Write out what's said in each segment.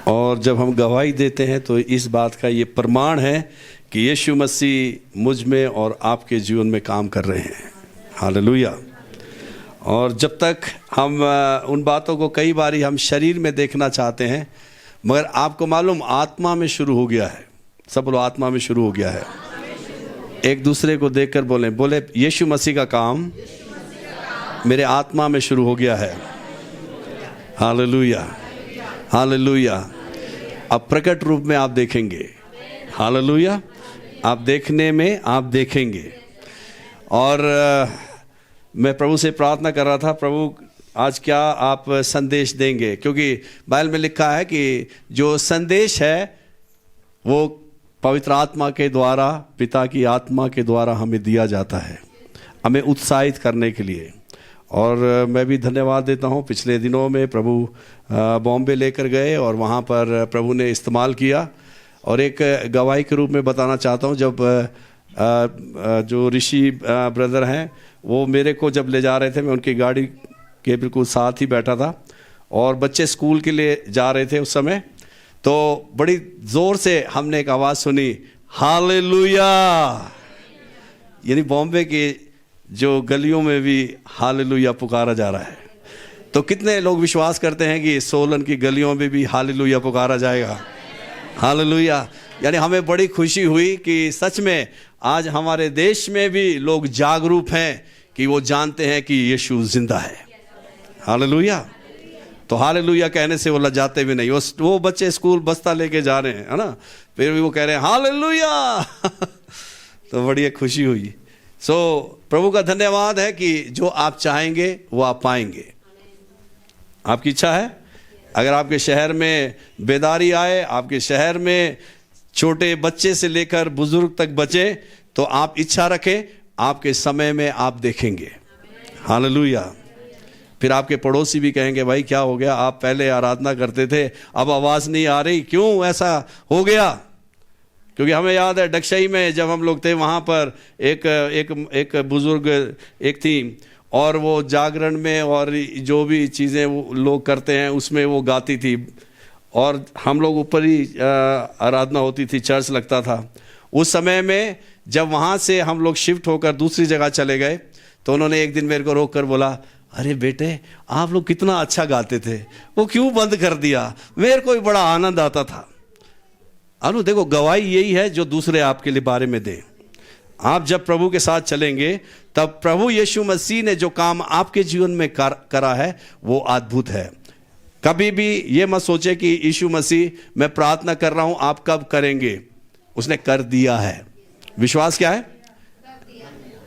और जब हम गवाही देते हैं तो इस बात का ये प्रमाण है कि यीशु मसीह मुझ में और आपके जीवन में काम कर रहे हैं। हालेलुया। और जब तक हम उन बातों को कई बारी हम शरीर में देखना चाहते हैं, मगर आपको मालूम आत्मा में शुरू हो गया है। सब लोग आत्मा में शुरू हो गया है। एक दूसरे को देखकर बोले यीशु मसीह का काम मेरे आत्मा में शुरू हो गया है। Hallelujah, hallelujah. अब प्रकट रूप में आप देखेंगे। हालेलुया। आप देखने में आप देखेंगे। और मैं प्रभु से प्रार्थना कर रहा था, प्रभु आज क्या आप संदेश देंगे, क्योंकि बाइबल में लिखा है कि जो संदेश है वो पवित्र आत्मा के द्वारा, पिता की आत्मा के द्वारा हमें दिया जाता है, हमें उत्साहित करने के लिए। और मैं भी धन्यवाद देता हूँ, पिछले दिनों में प्रभु बॉम्बे लेकर गए और वहाँ पर प्रभु ने इस्तेमाल किया। और एक गवाही के रूप में बताना चाहता हूँ, जब जो ऋषि ब्रदर हैं वो मेरे को जब ले जा रहे थे, मैं उनकी गाड़ी के बिल्कुल साथ ही बैठा था और बच्चे स्कूल के लिए जा रहे थे उस समय, तो बड़ी ज़ोर से हमने एक आवाज़ सुनी, हालेलुया। यानी बॉम्बे के जो गलियों में भी हालेलुया पुकारा जा रहा है। तो कितने लोग विश्वास करते हैं कि सोलन की गलियों में भी हालेलुया पुकारा जाएगा? हालेलुया। यानी हमें बड़ी खुशी हुई कि सच में आज हमारे देश में भी लोग जागरूक हैं कि वो जानते हैं कि यीशु जिंदा है। हालेलुया। तो हालेलुया कहने से वो लजाते भी नहीं। वो बच्चे स्कूल बस्ता लेके जा रहे हैं, है ना, फिर भी वो कह रहे हैं हालेलुया। तो बड़ी खुशी हुई। प्रभु का धन्यवाद है कि जो आप चाहेंगे वो आप पाएंगे। आपकी इच्छा है, अगर आपके शहर में बेदारी आए, आपके शहर में छोटे बच्चे से लेकर बुजुर्ग तक बचे, तो आप इच्छा रखें, आपके समय में आप देखेंगे। हालेलुया। फिर आपके पड़ोसी भी कहेंगे, भाई क्या हो गया, आप पहले आराधना करते थे, अब आवाज़ नहीं आ रही, क्यों ऐसा हो गया? क्योंकि हमें याद है डगशई में जब हम लोग थे, वहाँ पर एक बुजुर्ग एक थी, और वो जागरण में और जो भी चीज़ें वो लोग करते हैं उसमें वो गाती थी, और हम लोग ऊपर ही आराधना होती थी, चर्च लगता था। उस समय में जब वहाँ से हम लोग शिफ्ट होकर दूसरी जगह चले गए, तो उन्होंने एक दिन मेरे को रोक कर बोला, अरे बेटे आप लोग कितना अच्छा गाते थे, वो क्यों बंद कर दिया? मेरे को भी बड़ा आनंद आता था। अनु देखो, गवाही यही है जो दूसरे आपके लिए बारे में दें। आप जब प्रभु के साथ चलेंगे, तब प्रभु यीशु मसीह ने जो काम आपके जीवन में करा है वो अद्भुत है। कभी भी ये मत सोचे कि यीशु मसीह मैं प्रार्थना कर रहा हूं आप कब करेंगे, उसने कर दिया है। विश्वास क्या है?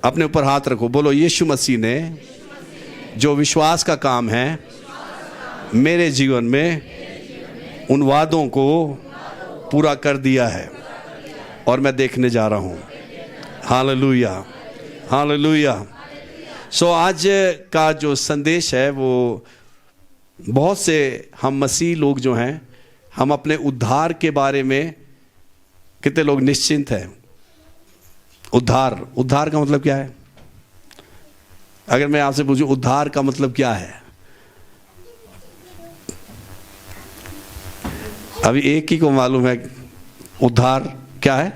अपने ऊपर हाथ रखो, बोलो यीशु मसीह ने जो विश्वास का काम है मेरे जीवन में, उन वादों को पूरा कर दिया है और मैं देखने जा रहा हूं। Hallelujah, hallelujah. आज का जो संदेश है वो बहुत से हम मसीह लोग जो हैं, हम अपने उद्धार के बारे में कितने लोग निश्चिंत हैं? उद्धार का मतलब क्या है? अगर मैं आपसे पूछूं उद्धार का मतलब क्या है, अभी एक ही को मालूम है उद्धार क्या है?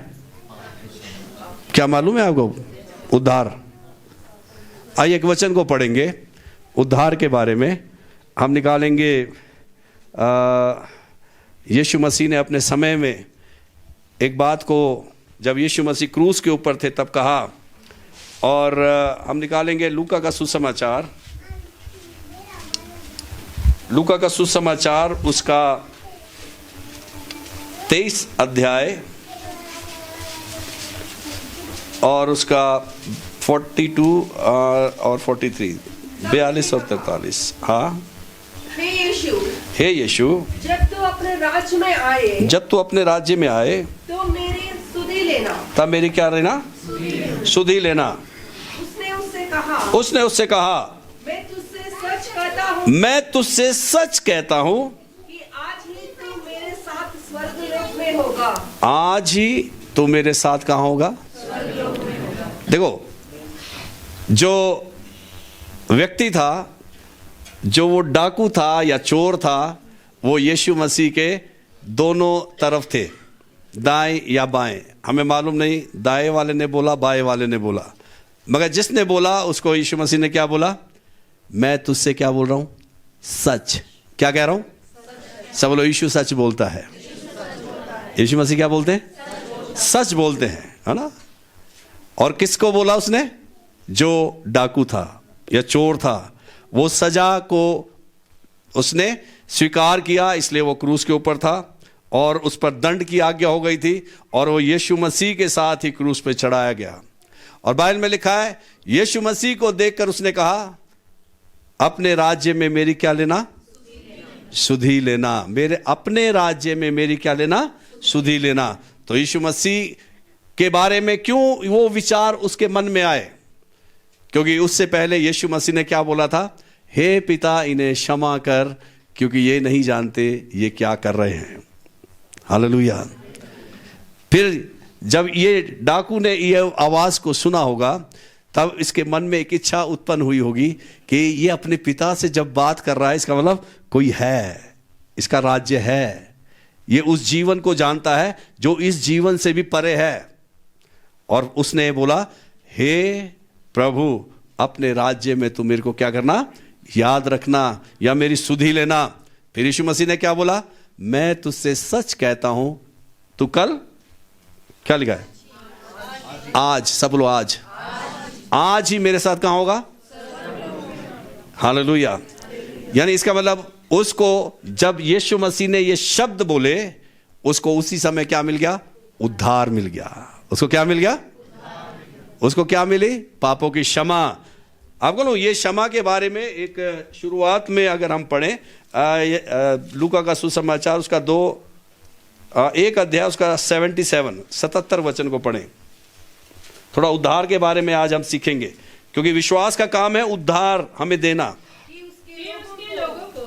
क्या मालूम है आपको उद्धार? आइए एक वचन को पढ़ेंगे उद्धार के बारे में। हम निकालेंगे यीशु मसीह ने अपने समय में एक बात को, जब यीशु मसीह क्रूस के ऊपर थे तब कहा, और हम निकालेंगे लूका का सुसमाचार, लूका का सुसमाचार उसका 23 अध्याय और उसका 42 और 43, 42 और 43। हाँ, हे यीशु जब तू अपने राज्य में आए, जब तू अपने राज्य में आए, तो मेरी सुधि लेना। तब मेरी क्या लेना? सुधि लेना। उसने उससे कहा, मैं तुझसे सच कहता हूँ, मैं तुझसे सच कहता हूँ कि आज ही तू मेरे साथ स्वर्गलोक में होगा। आज ही तू मेरे साथ कहाँ होगा? स्वर्गलोक में होगा। देखो, जो व्यक्ति था, जो वो डाकू था या चोर था, वो यीशु मसीह के दोनों तरफ थे, दाएं या बाएं, हमें मालूम नहीं, दाएं वाले ने बोला, बाएं वाले ने बोला, मगर जिसने बोला उसको यीशु मसीह ने क्या बोला? मैं तुझसे क्या बोल रहा हूं? सच। क्या कह रहा हूं? सब बोलो, यीशु सच बोलता है। यीशु मसीह क्या बोलते हैं? सच बोलते हैं, है ना। और किसको बोला उसने? जो डाकू था या चोर था, वो सजा को उसने स्वीकार किया, इसलिए वो क्रूस के ऊपर था और उस पर दंड की आज्ञा हो गई थी और वो यीशु मसीह के साथ ही क्रूस पे चढ़ाया गया। और बाइबल में लिखा है, यीशु मसीह को देखकर उसने कहा, अपने राज्य में मेरी क्या लेना? सुधि लेना। मेरे अपने राज्य में मेरी क्या लेना? सुधि लेना। तो यीशु मसीह के बारे में क्यों वो विचार उसके मन में आए? क्योंकि उससे पहले यीशु मसीह ने क्या बोला था? हे पिता, इन्हें क्षमा कर, क्योंकि ये नहीं जानते ये क्या कर रहे हैं। हालेलुया। फिर जब ये डाकू ने ये आवाज को सुना होगा, तब इसके मन में एक इच्छा उत्पन्न हुई होगी कि ये अपने पिता से जब बात कर रहा है, इसका मतलब कोई है, इसका राज्य है, ये उस जीवन को जानता है जो इस जीवन से भी परे है। और उसने बोला, हे प्रभु, अपने राज्य में तू मेरे को क्या करना? याद रखना या मेरी सुधि लेना। फिर यीशु मसीह ने क्या बोला? मैं तुझसे सच कहता हूं, तू कल, क्या लिखा है? आज। सब लोग आज, आज ही मेरे साथ कहां होगा? हालेलुया। यानी इसका मतलब उसको जब यीशु मसीह ने ये शब्द बोले, उसको उसी समय क्या मिल गया? उद्धार मिल गया। उसको क्या मिल गया? उसको क्या मिली? पापों की क्षमा। आपको लो, ये क्षमा के बारे में एक शुरुआत में अगर हम पढ़ें, लूका का सुसमाचार उसका 1 अध्याय उसका 77 वचन को पढ़ें। थोड़ा उद्धार के बारे में आज हम सीखेंगे, क्योंकि विश्वास का काम है उद्धार हमें देना। कि उसके लोगों को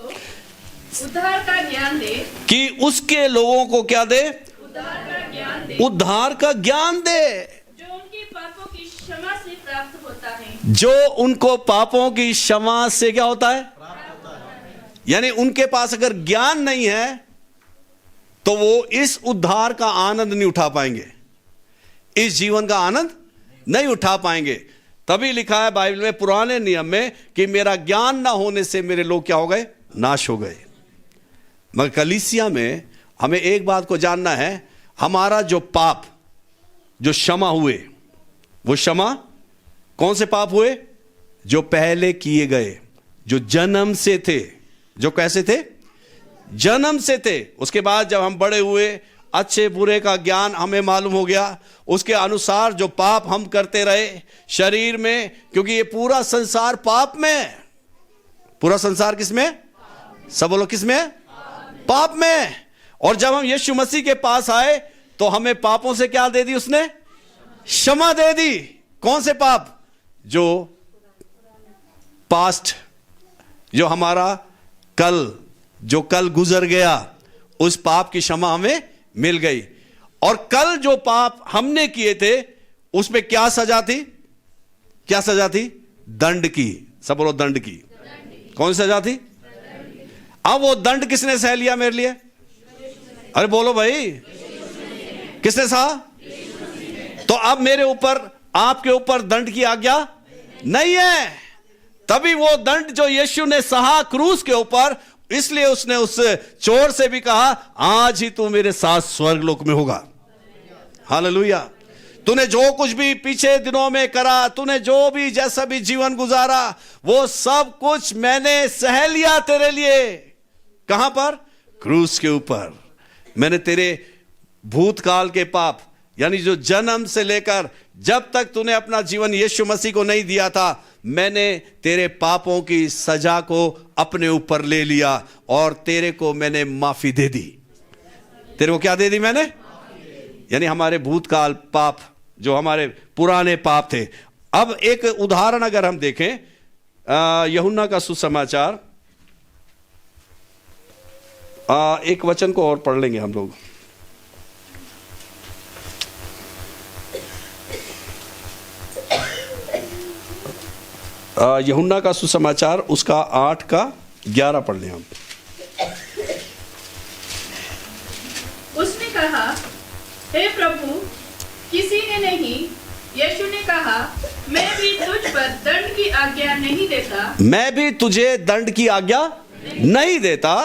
उद्धार का ज्ञान दे। कि उसके लोगों को क्या दे? उद्धार का ज्ञान दे। उद्धार का ज्ञान दे, जो उनके पापों की क्षमा से प्राप्त होता है। जो उनको पापों की क्षमा से क्या होता है? यानी उनके पास अगर ज्ञान नहीं है तो वो इस उद्धार का आनंद नहीं उठा पाएंगे, इस जीवन का आनंद नहीं उठा पाएंगे। तभी लिखा है बाइबल में, पुराने नियम में, कि मेरा ज्ञान ना होने से मेरे लोग क्या हो गए? नाश हो गए। मगर कलीसिया में हमें एक बात को जानना है, हमारा जो पाप जो क्षमा हुए, वो क्षमा कौन से पाप हुए? जो पहले किए गए, जो जन्म से थे। जो कैसे थे? जन्म से थे। उसके बाद जब हम बड़े हुए, अच्छे बुरे का ज्ञान हमें मालूम हो गया, उसके अनुसार जो पाप हम करते रहे शरीर में, क्योंकि ये पूरा संसार पाप में। पूरा संसार किस में? सब बोलो, किस में? पाप में। और जब हम यीशु मसीह के पास आए तो हमें पापों से क्या दे दी? उसने क्षमा दे दी। कौन से पाप? जो पास्ट, जो हमारा जो कल गुजर गया, उस पाप की क्षमा हमें मिल गई। और कल जो पाप हमने किए थे उसमें क्या सजा थी? क्या सजा थी? दंड की। सब बोलो, दंड की। कौन सी सजा थी? अब वो दंड किसने सह लिया मेरे लिए? अरे बोलो भाई, किसने सहा? तो अब मेरे ऊपर, आपके ऊपर दंड की आज्ञा नहीं है। तभी वो दंड जो यीशु ने सहा क्रूस के ऊपर, इसलिए उसने उस चोर से भी कहा, आज ही तू मेरे साथ स्वर्गलोक में होगा। हालेलुया। तूने जो कुछ भी पीछे दिनों में करा, तूने जो भी जैसा भी जीवन गुजारा, वो सब कुछ मैंने सह लिया तेरे लिए। कहां पर? क्रूस के ऊपर। मैंने तेरे भूतकाल के पाप, यानी जो जन्म से लेकर जब तक तूने अपना जीवन यीशु मसीह को नहीं दिया था, मैंने तेरे पापों की सजा को अपने ऊपर ले लिया और तेरे को मैंने माफी दे दी। तेरे को क्या दे दी मैंने? यानी हमारे भूतकाल पाप, जो हमारे पुराने पाप थे। अब एक उदाहरण अगर हम देखें, यूहन्ना का सुसमाचार, एक वचन को और पढ़ लेंगे हम लोग। यूहन्ना का सुसमाचार उसका 8 का 11 पढ़ लें हम। कहा, हे प्रभु, किसी ने नहीं। यीशु ने कहा, मैं भी तुझ पर दंड की आज्ञा नहीं देता। मैं भी तुझे दंड की आज्ञा नहीं देता।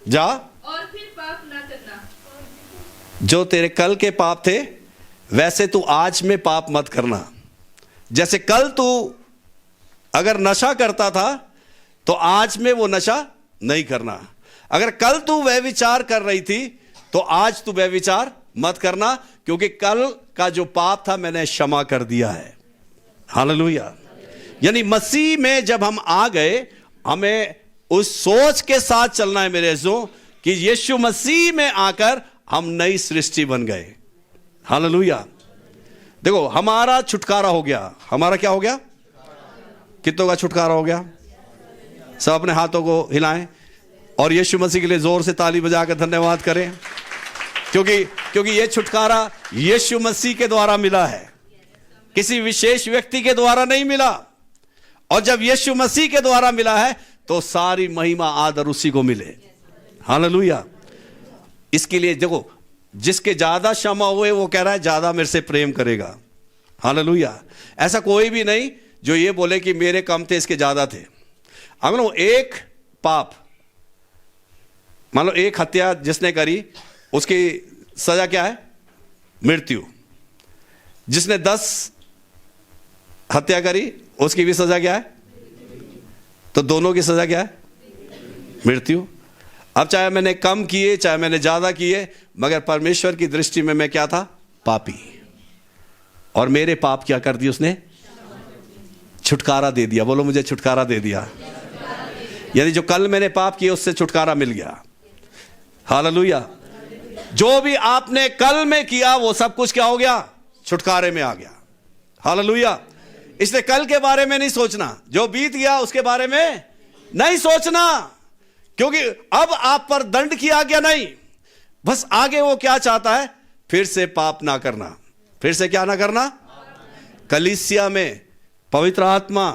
जा और फिर पाप ना करना। जो तेरे कल के पाप थे वैसे तू आज में पाप मत करना। जैसे कल तू अगर नशा करता था तो आज में वो नशा नहीं करना। अगर कल तू वह विचार कर रही थी तो आज तू वह विचार मत करना, क्योंकि कल का जो पाप था मैंने क्षमा कर दिया है। हालेलुया। यानी मसीह में जब हम आ गए, हमें उस सोच के साथ चलना है मेरे अज़ीज़ों कि यीशु मसीह में आकर हम नई सृष्टि बन गए। हालेलुया। देखो, हमारा छुटकारा हो गया। हमारा क्या हो गया? कितनों का छुटकारा हो गया? सब अपने हाथों को हिलाएं और यीशु मसीह के लिए जोर से ताली बजाकर धन्यवाद करें, क्योंकि ये छुटकारा यीशु मसीह के द्वारा मिला है, किसी विशेष व्यक्ति के द्वारा नहीं मिला। और जब यीशु मसीह के द्वारा मिला है तो सारी महिमा आदर उसी को मिले। हालेलुया। इसके लिए देखो, जिसके ज्यादा क्षमा हुए वो कह रहा है ज्यादा मेरे से प्रेम करेगा। हालेलुया। ऐसा कोई भी नहीं जो ये बोले कि मेरे कम थे इसके ज्यादा थे। अगर वो एक पाप, मान लो एक हत्या जिसने करी उसकी सजा क्या है? मृत्यु। जिसने 10 हत्या करी उसकी भी सजा क्या है? तो दोनों की सजा क्या है? मृत्यु। अब चाहे मैंने कम किए चाहे मैंने ज्यादा किए, मगर परमेश्वर की दृष्टि में मैं क्या था? पापी। और मेरे पाप क्या कर दिए उसने? छुटकारा दे दिया। बोलो, मुझे छुटकारा दे दिया। यानी जो कल मैंने पाप किए उससे छुटकारा मिल गया। हालेलुया। जो भी आपने कल में किया वो सब कुछ क्या हो गया? छुटकारे में आ गया। हालेलुया। इसलिए कल के बारे में नहीं सोचना, जो बीत गया उसके बारे में नहीं सोचना, क्योंकि अब आप पर दंड की आज्ञा नहीं। बस आगे वो क्या चाहता है? फिर से पाप ना करना। फिर से क्या ना करना? कलीसिया में पवित्र आत्मा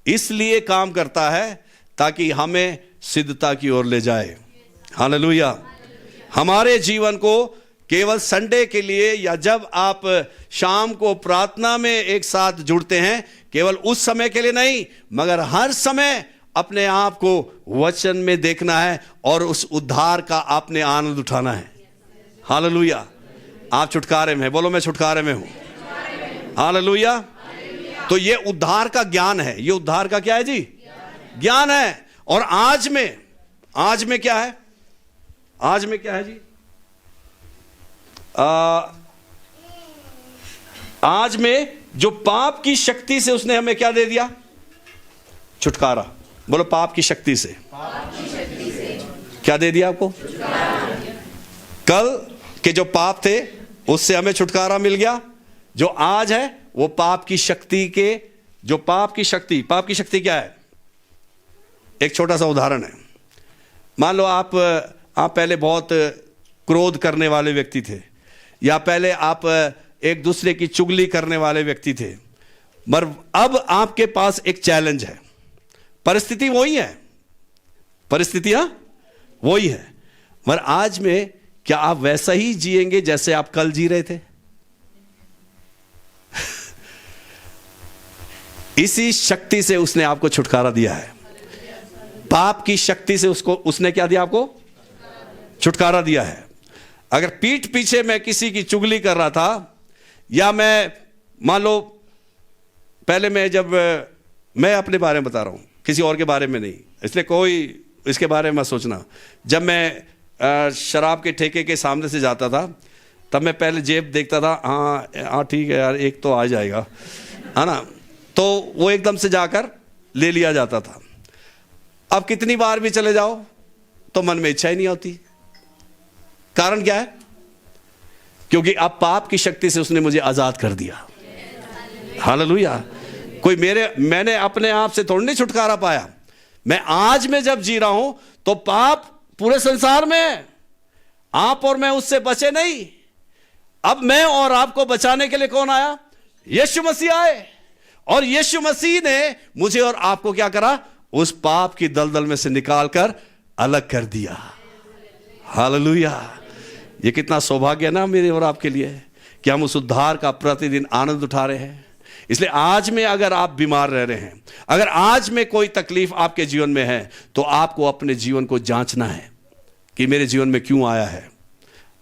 इसलिए काम करता है ताकि हमें सिद्धता की ओर ले जाए। हालेलुया। हमारे जीवन को केवल संडे के लिए या जब आप शाम को प्रार्थना में एक साथ जुड़ते हैं, केवल उस समय के लिए नहीं, मगर हर समय अपने आप को वचन में देखना है और उस उद्धार का आपने आनंद उठाना है। हालेलुया। आप छुटकारे में हैं। बोलो, मैं छुटकारे में हूं। हालेलुया। तो ये उद्धार का ज्ञान है। ये उद्धार का क्या है जी? ज्ञान है। और आज में क्या है? आज में क्या है जी? आज में जो पाप की शक्ति से उसने हमें क्या दे दिया? छुटकारा। बोलो, पाप की शक्ति से क्या दे दिया आपको? कल के जो पाप थे उससे हमें छुटकारा मिल गया। जो आज है वो पाप की शक्ति के, जो पाप की शक्ति क्या है? एक छोटा सा उदाहरण है। मान लो आप पहले बहुत क्रोध करने वाले व्यक्ति थे, या पहले आप एक दूसरे की चुगली करने वाले व्यक्ति थे, मगर अब आपके पास एक चैलेंज है। परिस्थिति वही है, परिस्थितियां वही है, मगर आज में क्या आप वैसा ही जिएंगे जैसे आप कल जी रहे थे? इसी शक्ति से उसने आपको छुटकारा दिया है। पाप की शक्ति से उसने क्या दिया आपको? छुटकारा दिया है। अगर पीठ पीछे मैं किसी की चुगली कर रहा था, या मैं मान लो पहले मैं अपने बारे में बता रहा हूं, किसी और के बारे में नहीं, इसलिए कोई इसके बारे में मत सोचना। जब मैं शराब के ठेके के सामने से जाता था तब मैं पहले जेब देखता था, हाँ ठीक है यार, एक तो आ जाएगा, है ना, तो वो एकदम से जाकर ले लिया जाता था। अब कितनी बार भी चले जाओ तो मन में इच्छा ही नहीं होती। कारण क्या है? क्योंकि अब पाप की शक्ति से उसने मुझे आजाद कर दिया। हालेलुया। कोई मैंने अपने आप से थोड़ी नहीं छुटकारा पाया। मैं आज में जब जी रहा हूं तो पाप पूरे संसार में, आप और मैं उससे बचे नहीं। अब मैं और आपको बचाने के लिए कौन आया? यीशु मसीह आए, और यीशु मसीह ने मुझे और आपको क्या करा? उस पाप की दलदल में से निकालकर अलग कर दिया। हालेलुया। ये कितना सौभाग्य है ना मेरे और आपके लिए कि हम उस उद्धार का प्रतिदिन आनंद उठा रहे हैं। इसलिए आज में अगर आप बीमार रह रहे हैं, अगर आज में कोई तकलीफ आपके जीवन में है, तो आपको अपने जीवन को जांचना है कि मेरे जीवन में क्यों आया है।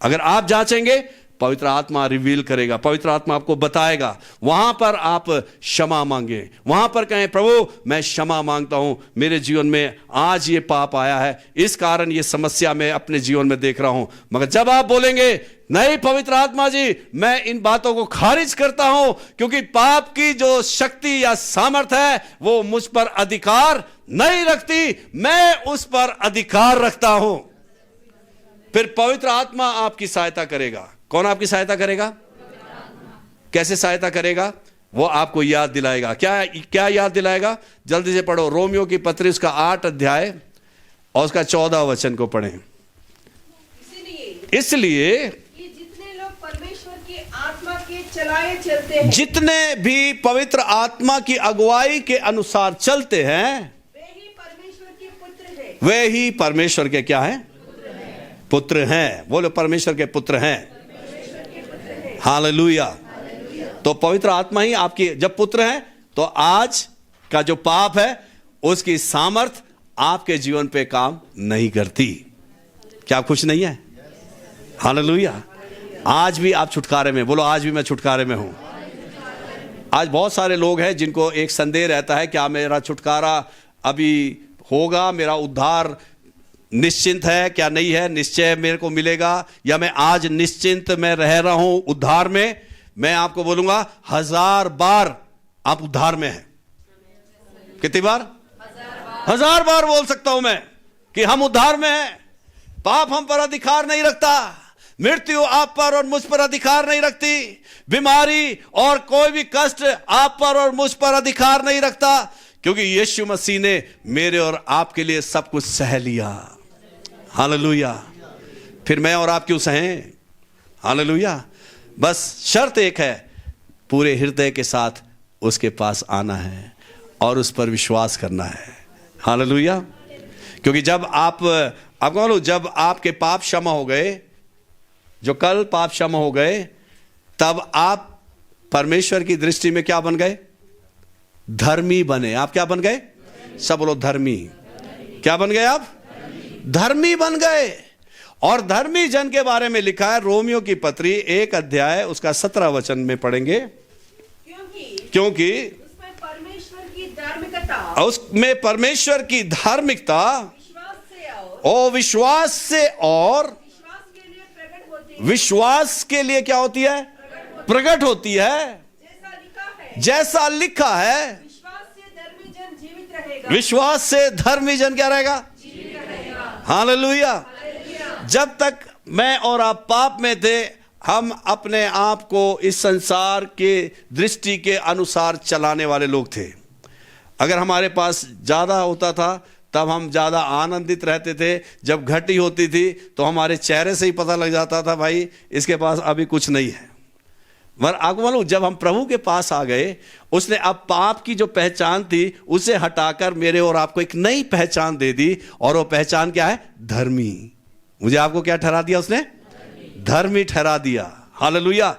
अगर आप जांचेंगे, पवित्र आत्मा रिवील करेगा, पवित्र आत्मा आपको बताएगा। वहां पर आप क्षमा मांगे, वहां पर कहें प्रभु मैं क्षमा मांगता हूं, मेरे जीवन में आज ये पाप आया है, इस कारण ये समस्या मैं अपने जीवन में देख रहा हूं। मगर जब आप बोलेंगे नहीं पवित्र आत्मा जी, मैं इन बातों को खारिज करता हूं, क्योंकि पाप की जो शक्ति या सामर्थ्य है वो मुझ पर अधिकार नहीं रखती, मैं उस पर अधिकार रखता हूं, फिर पवित्र आत्मा आपकी सहायता करेगा। कौन आपकी सहायता करेगा? कैसे सहायता करेगा? वो आपको याद दिलाएगा। क्या याद दिलाएगा? जल्दी से पढ़ो, रोमियो की पत्री उसका 8 अध्याय और उसका 14 वचन को पढ़ें। इसलिए जितने लोग परमेश्वर की आत्मा के चलाए चलते हैं, जितने भी पवित्र आत्मा की अगुवाई के अनुसार चलते हैं, वे ही परमेश्वर के पुत्र हैं। वे ही परमेश्वर के क्या है? पुत्र हैं। बोलो परमेश्वर के पुत्र हैं। हालेलुया। तो पवित्र आत्मा ही आपकी जब पुत्र है, तो आज का जो पाप है उसकी सामर्थ आपके जीवन पे काम नहीं करती। क्या आप खुश नहीं है? हालेलुया। आज भी आप छुटकारे में, बोलो आज भी मैं छुटकारे में हूं। आज बहुत सारे लोग हैं जिनको एक संदेह रहता है, क्या मेरा छुटकारा अभी होगा, मेरा उद्धार निश्चिंत है क्या नहीं है, निश्चय मेरे को मिलेगा, या मैं आज निश्चिंत में रह रहा हूं उद्धार में। मैं आपको बोलूंगा 1000 बार आप उद्धार में हैं। कितनी बार? 1000 बार बोल सकता हूं मैं कि हम उद्धार में हैं। पाप हम पर अधिकार नहीं रखता, मृत्यु आप पर और मुझ पर अधिकार नहीं रखती, बीमारी और कोई भी कष्ट आप पर और मुझ पर अधिकार नहीं रखता, क्योंकि यीशु मसीह ने मेरे और आपके लिए सब कुछ सह लिया। हालेलुया। फिर मैं और आप क्यों सहें? हालेलुया। बस शर्त एक है, पूरे हृदय के साथ उसके पास आना है और उस पर विश्वास करना है। हालेलुया। क्योंकि जब आपको मालूम, जब आपके पाप क्षमा हो गए, जो कल पाप क्षमा हो गए, तब आप परमेश्वर की दृष्टि में क्या बन गए? धर्मी बने। आप क्या बन गए? सब बोलो धर्मी। क्या बन गए आप? धर्मी बन गए। और धर्मी जन के बारे में लिखा है रोमियो की पत्री 1 अध्याय उसका 17 वचन में पढ़ेंगे। क्योंकि उसमें परमेश्वर की धार्मिकता, उसमें परमेश्वर की धार्मिकता विश्वास से और विश्वास के लिए प्रकट होती है। विश्वास के लिए क्या होती है? प्रकट होती है। जैसा लिखा है, विश्वास से धर्मी जन जीवित रहेगा। विश्वास से धर्मी जन क्या रहेगा? हालेलुया। जब तक मैं और आप पाप में थे, हम अपने आप को इस संसार के दृष्टि के अनुसार चलाने वाले लोग थे। अगर हमारे पास ज़्यादा होता था तब हम ज़्यादा आनंदित रहते थे, जब घटी होती थी तो हमारे चेहरे से ही पता लग जाता था भाई इसके पास अभी कुछ नहीं है। मगर आपको मालूम, जब हम प्रभु के पास आ गए, उसने अब पाप की जो पहचान थी उसे हटाकर मेरे और आपको एक नई पहचान दे दी, और वो पहचान क्या है? धर्मी। मुझे आपको क्या ठहरा दिया उसने? धर्मी ठहरा दिया। हालेलुया।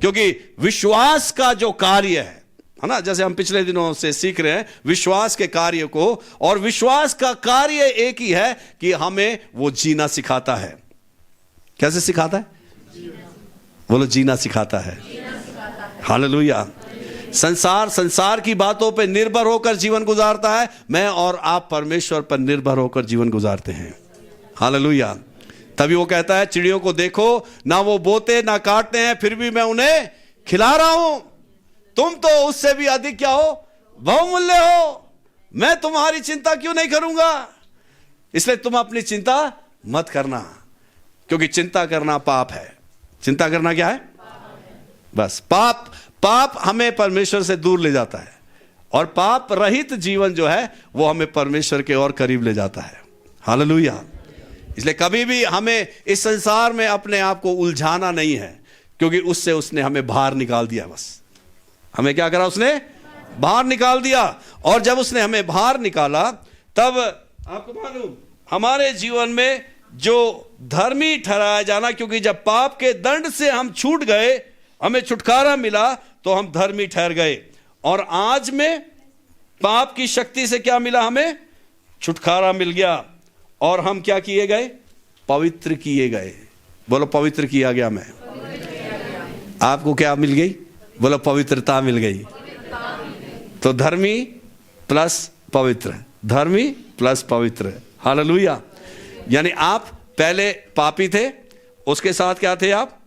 क्योंकि विश्वास का जो कार्य है ना, जैसे हम पिछले दिनों से सीख रहे हैं विश्वास के कार्य को, और विश्वास का कार्य एक ही है कि हमें वो जीना सिखाता है। कैसे सिखाता है? बोलो जीना सिखाता है। हालेलुया। संसार की बातों पे निर्भर होकर जीवन गुजारता है, मैं और आप परमेश्वर पर निर्भर होकर जीवन गुजारते हैं। हालेलुया। तभी वो कहता है चिड़ियों को देखो, ना वो बोते ना काटते हैं, फिर भी मैं उन्हें खिला रहा हूं। तुम तो उससे भी अधिक क्या हो? बहुमूल्य हो। मैं तुम्हारी चिंता क्यों नहीं करूंगा? इसलिए तुम अपनी चिंता मत करना, क्योंकि चिंता करना पाप है। चिंता करना क्या है? बस पाप हमें परमेश्वर से दूर ले जाता है, और पाप रहित जीवन जो है वो हमें परमेश्वर के और करीब ले जाता है। हालेलुया। इसलिए कभी भी हमें इस संसार में अपने आप को उलझाना नहीं है, क्योंकि उससे उसने हमें बाहर निकाल दिया। बस हमें क्या करा? उसने बाहर निकाल दिया। और जब उसने हमें बाहर निकाला, तब आपको मालूम हमारे जीवन में जो धर्मी ठहराया जाना, क्योंकि जब पाप के दंड से हम छूट गए, हमें छुटकारा मिला, तो हम धर्मी ठहर गए। और आज में पाप की शक्ति से क्या मिला? हमें छुटकारा मिल गया और हम क्या किए गए? पवित्र किए गए। बोलो पवित्र किया गया मैं। आपको क्या मिल गई? बोलो पवित्रता मिल गई। तो धर्मी प्लस पवित्र, धर्मी प्लस पवित्र। हालेलुया। यानी आप पहले पापी थे, उसके साथ क्या थे आप?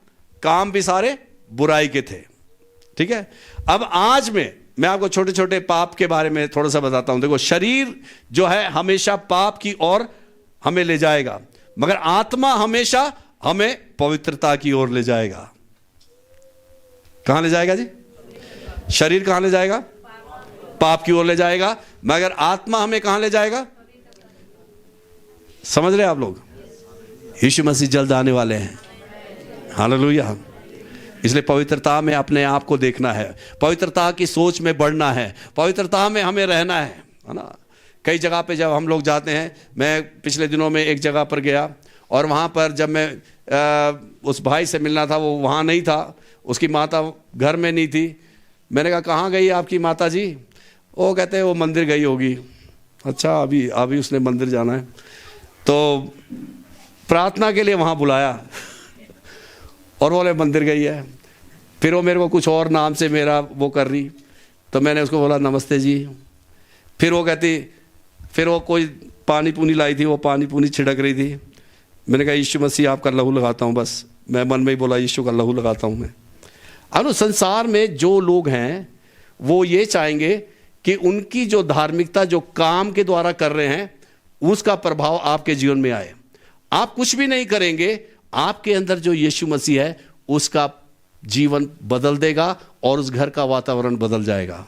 काम भी सारे बुराई के थे। ठीक है। अब आज में मैं आपको छोटे छोटे पाप के बारे में थोड़ा सा बताता हूं। देखो, शरीर जो है हमेशा पाप की ओर हमें ले जाएगा, मगर आत्मा हमेशा हमें पवित्रता की ओर ले जाएगा। कहां ले जाएगा जी? शरीर कहां ले जाएगा? पाप की ओर ले जाएगा, मगर आत्मा हमें कहां ले जाएगा? समझ रहे आप लोग? यीशु मसीह जल्द आने वाले हैं। हालेलुया। इसलिए पवित्रता में अपने आप को देखना है, पवित्रता की सोच में बढ़ना है, पवित्रता में हमें रहना है ना। कई जगह पे जब हम लोग जाते हैं, मैं पिछले दिनों में एक जगह पर गया और वहाँ पर जब मैं उस भाई से मिलना था, वो वहाँ नहीं था, उसकी माता घर में नहीं थी। मैंने कहा कहाँ गई आपकी माता जी? वो कहते हैं वो मंदिर गई होगी। अच्छा, अभी उसने मंदिर जाना है, तो प्रार्थना के लिए वहाँ बुलाया और बोले मंदिर गई है। फिर वो मेरे को कुछ और नाम से मेरा वो कर रही, तो मैंने उसको बोला नमस्ते जी। फिर वो कहती, फिर वो कोई पानी पूनी लाई थी, वो पानी पूनी छिड़क रही थी। मैंने कहा यीशु मसीह आपका लहू लगाता हूँ, बस मैं मन में ही बोला यीशु का लहू लगाता हूँ मैं। अब संसार में जो लोग हैं वो ये चाहेंगे कि उनकी जो धार्मिकता जो काम के द्वारा कर रहे हैं उसका प्रभाव आपके जीवन में आए। आप कुछ भी नहीं करेंगे, आपके अंदर जो यीशु मसीह है उसका जीवन बदल देगा और उस घर का वातावरण बदल जाएगा।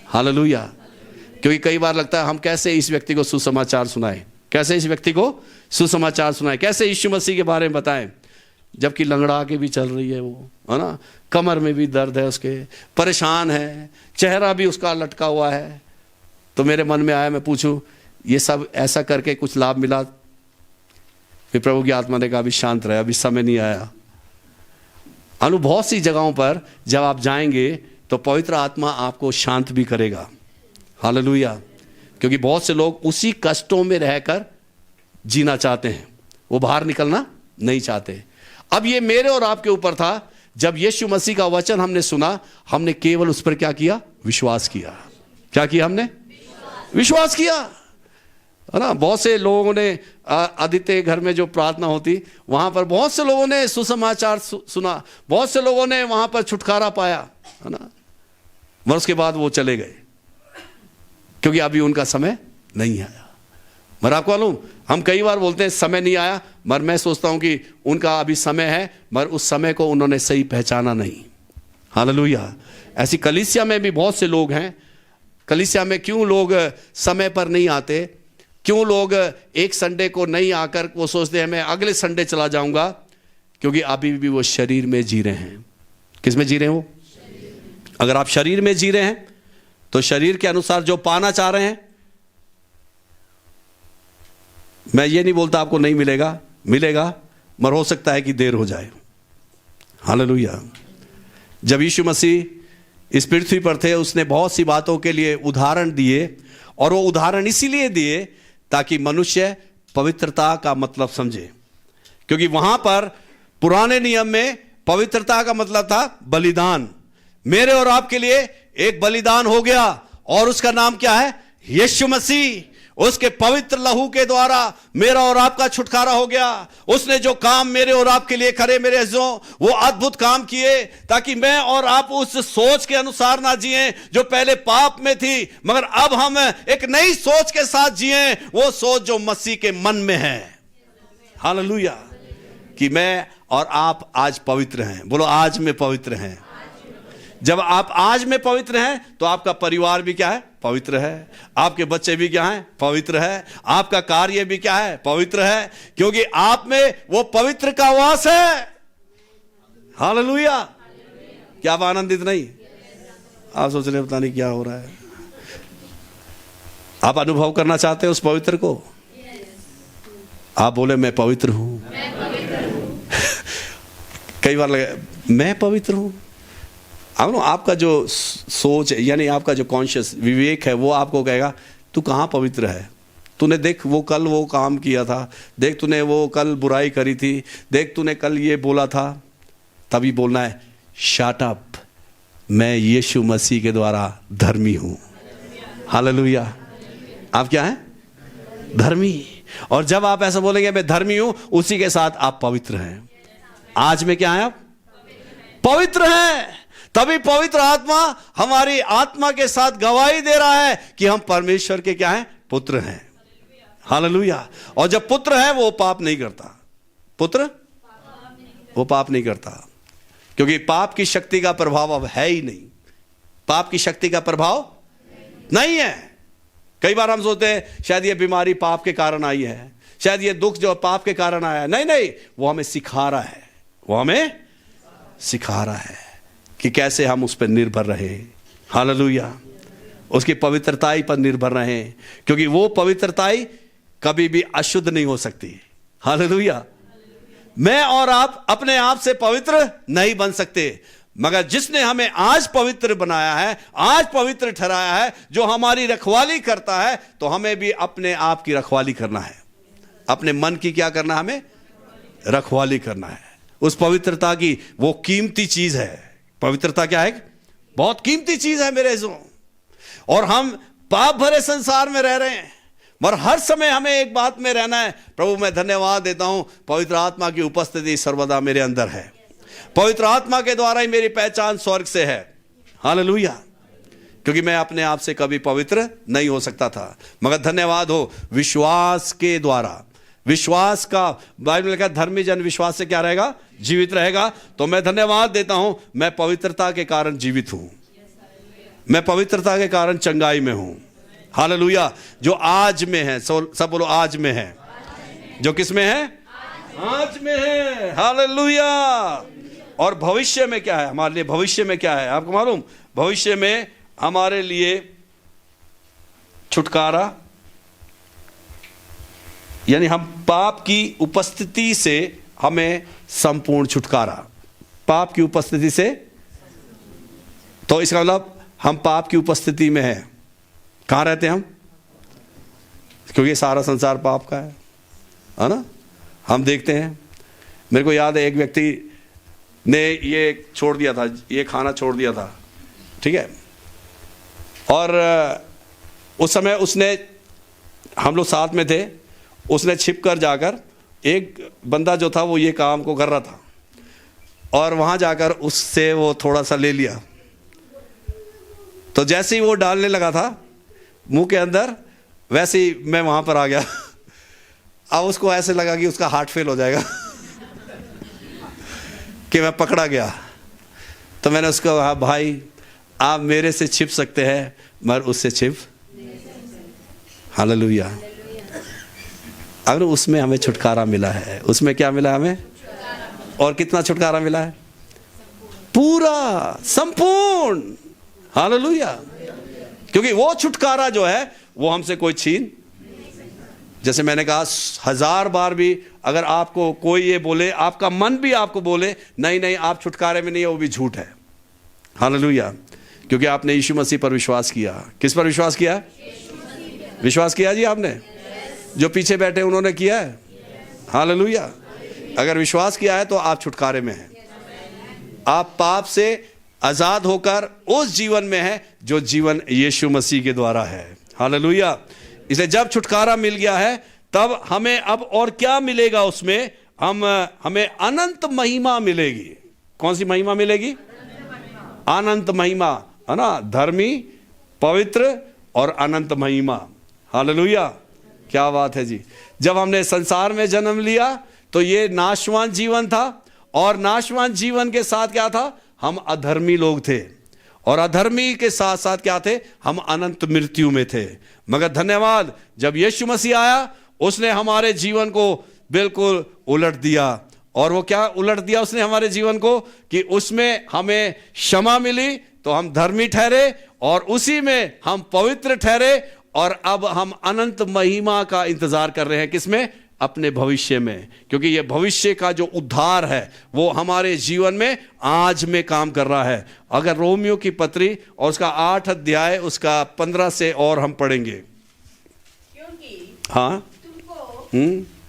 हालेलुया। क्योंकि कई बार लगता है हम कैसे इस व्यक्ति को सुसमाचार सुनाएं, कैसे इस व्यक्ति को सुसमाचार सुनाएं, कैसे यीशु मसीह के बारे में बताएं, जबकि लंगड़ा के भी चल रही है वो, है ना, कमर में भी दर्द है उसके, परेशान है, चेहरा भी उसका लटका हुआ है। तो मेरे मन में आया मैं पूछूं ये सब ऐसा करके कुछ लाभ मिला? फिर प्रभु की आत्मा ने कहा अभी शांत रहे, अभी समय नहीं आया। बहुत सी जगहों पर जब आप जाएंगे तो पवित्र आत्मा आपको शांत भी करेगा। हालेलुया। क्योंकि बहुत से लोग उसी कष्टों में रहकर जीना चाहते हैं, वो बाहर निकलना नहीं चाहते। अब ये मेरे और आपके ऊपर था, जब यीशु मसीह का वचन हमने सुना, हमने केवल उस पर क्या किया? विश्वास किया। क्या किया हमने? विश्वास किया, है ना। बहुत से लोगों ने आदित्य घर में जो प्रार्थना होती वहां पर बहुत से लोगों ने सुसमाचार सुना, बहुत से लोगों ने वहां पर छुटकारा पाया, है ना। मगर उसके बाद वो चले गए क्योंकि अभी उनका समय नहीं आया। मगर आपको मालूम, हम कई बार बोलते हैं समय नहीं आया, मगर मैं सोचता हूं कि उनका अभी समय है, मगर उस समय को उन्होंने सही पहचाना नहीं। हालेलुया। ऐसी कलीसिया में भी बहुत से लोग हैं। कलीसिया में क्यों लोग समय पर नहीं आते? क्यों लोग एक संडे को नहीं आकर वो सोचते हैं मैं अगले संडे चला जाऊंगा? क्योंकि अभी भी वो शरीर में जी रहे हैं। किस में जी रहे हैं वो? अगर आप शरीर में जी रहे हैं तो शरीर के अनुसार जो पाना चाह रहे हैं, मैं ये नहीं बोलता आपको नहीं मिलेगा, मिलेगा, मगर हो सकता है कि देर हो जाए। हालेलुया। जब यीशु मसीह इस पृथ्वी पर थे, उसने बहुत सी बातों के लिए उदाहरण दिए, और वो उदाहरण इसीलिए दिए ताकि मनुष्य पवित्रता का मतलब समझे। क्योंकि वहां पर पुराने नियम में पवित्रता का मतलब था बलिदान। मेरे और आपके लिए एक बलिदान हो गया, और उसका नाम क्या है? यीशु मसीह। उसके पवित्र लहू के द्वारा मेरा और आपका छुटकारा हो गया। उसने जो काम मेरे और आपके लिए करे, मेरे अज़ीज़ों, वो अद्भुत काम किए ताकि मैं और आप उस सोच के अनुसार ना जिए जो पहले पाप में थी, मगर अब हम एक नई सोच के साथ जिए, वो सोच जो मसीह के मन में है। हालेलुया। कि मैं और आप आज पवित्र हैं। बोलो आज में पवित्र हैं। जब आप आज में पवित्र हैं तो आपका परिवार भी क्या है? पवित्र है। आपके बच्चे भी क्या हैं? पवित्र है। आपका कार्य भी क्या है? पवित्र है, क्योंकि आप में वो पवित्र का वास है। हालेलुया। क्या आप आनंदित नहीं? आप सोच रहे पता नहीं क्या हो रहा है। आप अनुभव करना चाहते हैं उस पवित्र को? आप बोले मैं पवित्र हूं। कई बार लगे मैं पवित्र हूं। आपका जो सोच है, यानी आपका जो कॉन्शियस विवेक है, वो आपको कहेगा तू कहाँ पवित्र है। तूने देख वो कल वो काम किया था, देख तूने वो कल बुराई करी थी, देख तूने कल ये बोला था। तभी बोलना है शट अप, मैं यीशु मसीह के द्वारा धर्मी हूं। हालेलुया। आप क्या हैं? धर्मी। और जब आप ऐसा बोलेंगे मैं धर्मी हूं, उसी के साथ आप पवित्र हैं। आज में क्या है? आप पवित्र हैं। तभी पवित्र आत्मा हमारी आत्मा के साथ गवाही दे रहा है कि हम परमेश्वर के क्या हैं? पुत्र हैं। हालेलुया। और जब पुत्र है वो पाप नहीं करता। पुत्र वो पाप नहीं करता, क्योंकि पाप की शक्ति का प्रभाव अब है ही नहीं। पाप की शक्ति का प्रभाव नहीं है। कई बार हम सोचते हैं शायद ये बीमारी पाप के कारण आई है, शायद ये दुख जो पाप के कारण आया है। नहीं नहीं, वो हमें सिखा रहा है, वो हमें सिखा रहा है कि कैसे हम उस पर निर्भर रहे। हालेलुया। उसकी पवित्रताई पर निर्भर रहे, क्योंकि वो पवित्रताई कभी भी अशुद्ध नहीं हो सकती। हालेलुया। मैं और आप अपने आप से पवित्र नहीं बन सकते, मगर जिसने हमें आज पवित्र बनाया है, आज पवित्र ठहराया है, जो हमारी रखवाली करता है, तो हमें भी अपने आप की रखवाली करना है। अपने मन की क्या करना? हमें रखवाली करना है। उस पवित्रता की वो कीमती चीज है। पवित्रता क्या है? बहुत कीमती चीज है मेरे जो। और हम पाप भरे संसार में रह रहे हैं, मगर हर समय हमें एक बात में रहना है, प्रभु मैं धन्यवाद देता हूं पवित्र आत्मा की उपस्थिति सर्वदा मेरे अंदर है। पवित्र आत्मा के द्वारा ही मेरी पहचान स्वर्ग से है। हालेलुया। क्योंकि मैं अपने आप से कभी पवित्र नहीं हो सकता था, मगर धन्यवाद हो विश्वास के द्वारा। विश्वास का बाइबल में लिखा धर्मी जन विश्वास से क्या रहेगा? जीवित रहेगा। तो मैं धन्यवाद देता हूं, मैं पवित्रता के कारण जीवित हूं, मैं पवित्रता के कारण चंगाई में हूं। हालेलुया। जो आज में है, सब बोलो आज में है। जो किस में है? आज में है। हालेलुया। और भविष्य में क्या है हमारे लिए? भविष्य में क्या है आपको मालूम? भविष्य में हमारे लिए छुटकारा, यानी हम पाप की उपस्थिति से हमें संपूर्ण छुटकारा। पाप की उपस्थिति से, तो इसका मतलब हम पाप की उपस्थिति में हैं। कहाँ रहते हैं हम? क्योंकि सारा संसार पाप का है ना। हम देखते हैं, मेरे को याद है एक व्यक्ति ने ये छोड़ दिया था, ये खाना छोड़ दिया था, ठीक है। और उस समय उसने, हम लोग साथ में थे, उसने छिप कर जाकर, एक बंदा जो था वो ये काम को कर रहा था, और वहाँ जाकर उससे वो थोड़ा सा ले लिया। तो जैसे ही वो डालने लगा था मुंह के अंदर, वैसे ही मैं वहाँ पर आ गया। अब उसको ऐसे लगा कि उसका हार्ट फेल हो जाएगा कि मैं पकड़ा गया। तो मैंने उसको कहा भाई आप मेरे से छिप सकते हैं, मगर उससे छिप। हालेलुया। अगर उसमें हमें छुटकारा मिला है, उसमें क्या मिला हमें? और कितना छुटकारा मिला है? पूरा, संपूर्ण। हालेलुया। क्योंकि वो छुटकारा जो है वो हमसे कोई छीन, जैसे मैंने कहा 1000 बार भी अगर आपको कोई ये बोले, आपका मन भी आपको बोले नहीं नहीं आप छुटकारे में नहीं है, वो भी झूठ है। हालेलुया। क्योंकि आपने यीशु मसीह पर विश्वास किया। किस पर विश्वास किया? विश्वास किया जी आपने। जो पीछे बैठे उन्होंने किया है। हालेलुया। अगर विश्वास किया है तो आप छुटकारे में हैं। आप पाप से आजाद होकर उस जीवन में हैं जो जीवन यीशु मसीह के द्वारा है। हालेलुया। इसलिए जब छुटकारा मिल गया है, तब हमें अब और क्या मिलेगा? उसमें हमें अनंत महिमा मिलेगी। कौन सी महिमा मिलेगी? अनंत महिमा, है ना। धर्मी, पवित्र और अनंत महिमा। हालेलुया। क्या बात है जी। जब हमने संसार में जन्म लिया तो ये नाशवान जीवन था, और नाशवान जीवन के साथ क्या था? हम अधर्मी लोग थे, और अधर्मी के साथ साथ क्या थे? हम अनंत मृत्यु में थे। मगर धन्यवाद, जब यीशु मसीह आया उसने हमारे जीवन को बिल्कुल उलट दिया। और वो क्या उलट दिया उसने हमारे जीवन को? कि उसमें हमें क्षमा मिली तो हम धर्मी ठहरे, और उसी में हम पवित्र ठहरे, और अब हम अनंत महिमा का इंतजार कर रहे हैं। किसमें? अपने भविष्य में, क्योंकि ये भविष्य का जो उद्धार है वो हमारे जीवन में आज में काम कर रहा है। अगर रोमियो की पत्री और उसका 8 अध्याय उसका 15 से और हम पढ़ेंगे। क्योंकि हाँ, तुमको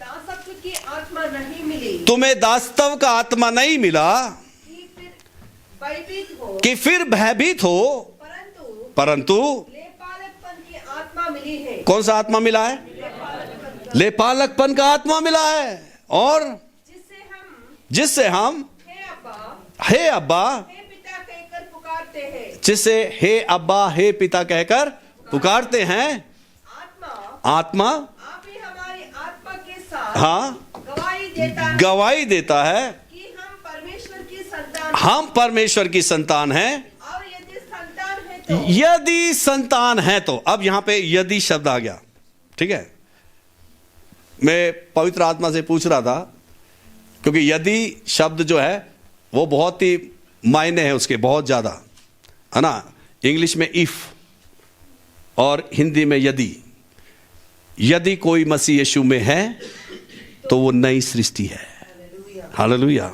दासत्व की आत्मा नहीं मिली तुम्हें दासत्व का आत्मा नहीं मिला कि फिर भयभीत हो, परंतु लेपालकपन की आत्मा मिली है। कौन सा आत्मा मिला है? लेपालकपन का आत्मा मिला है। और जिससे हम हे अब्बा हे पिता कहकर पुकारते हैं। जिससे हे अब्बा हे पिता कहकर पुकारते हैं। आत्मा आप ही हमारी आत्मा के साथ हाँ गवाही देता है कि हम परमेश्वर की संतान हम परमेश्वर की संतान हैं। और यदि संतान है तो यदि संतान है तो, अब यहां पे यदि शब्द आ गया, ठीक है। मैं पवित्र आत्मा से पूछ रहा था, क्योंकि यदि शब्द जो है वो बहुत ही मायने है उसके, बहुत ज्यादा है ना। इंग्लिश में इफ और हिंदी में यदि। यदि कोई मसीह यीशु में है तो वो नई सृष्टि है। हालेलुया।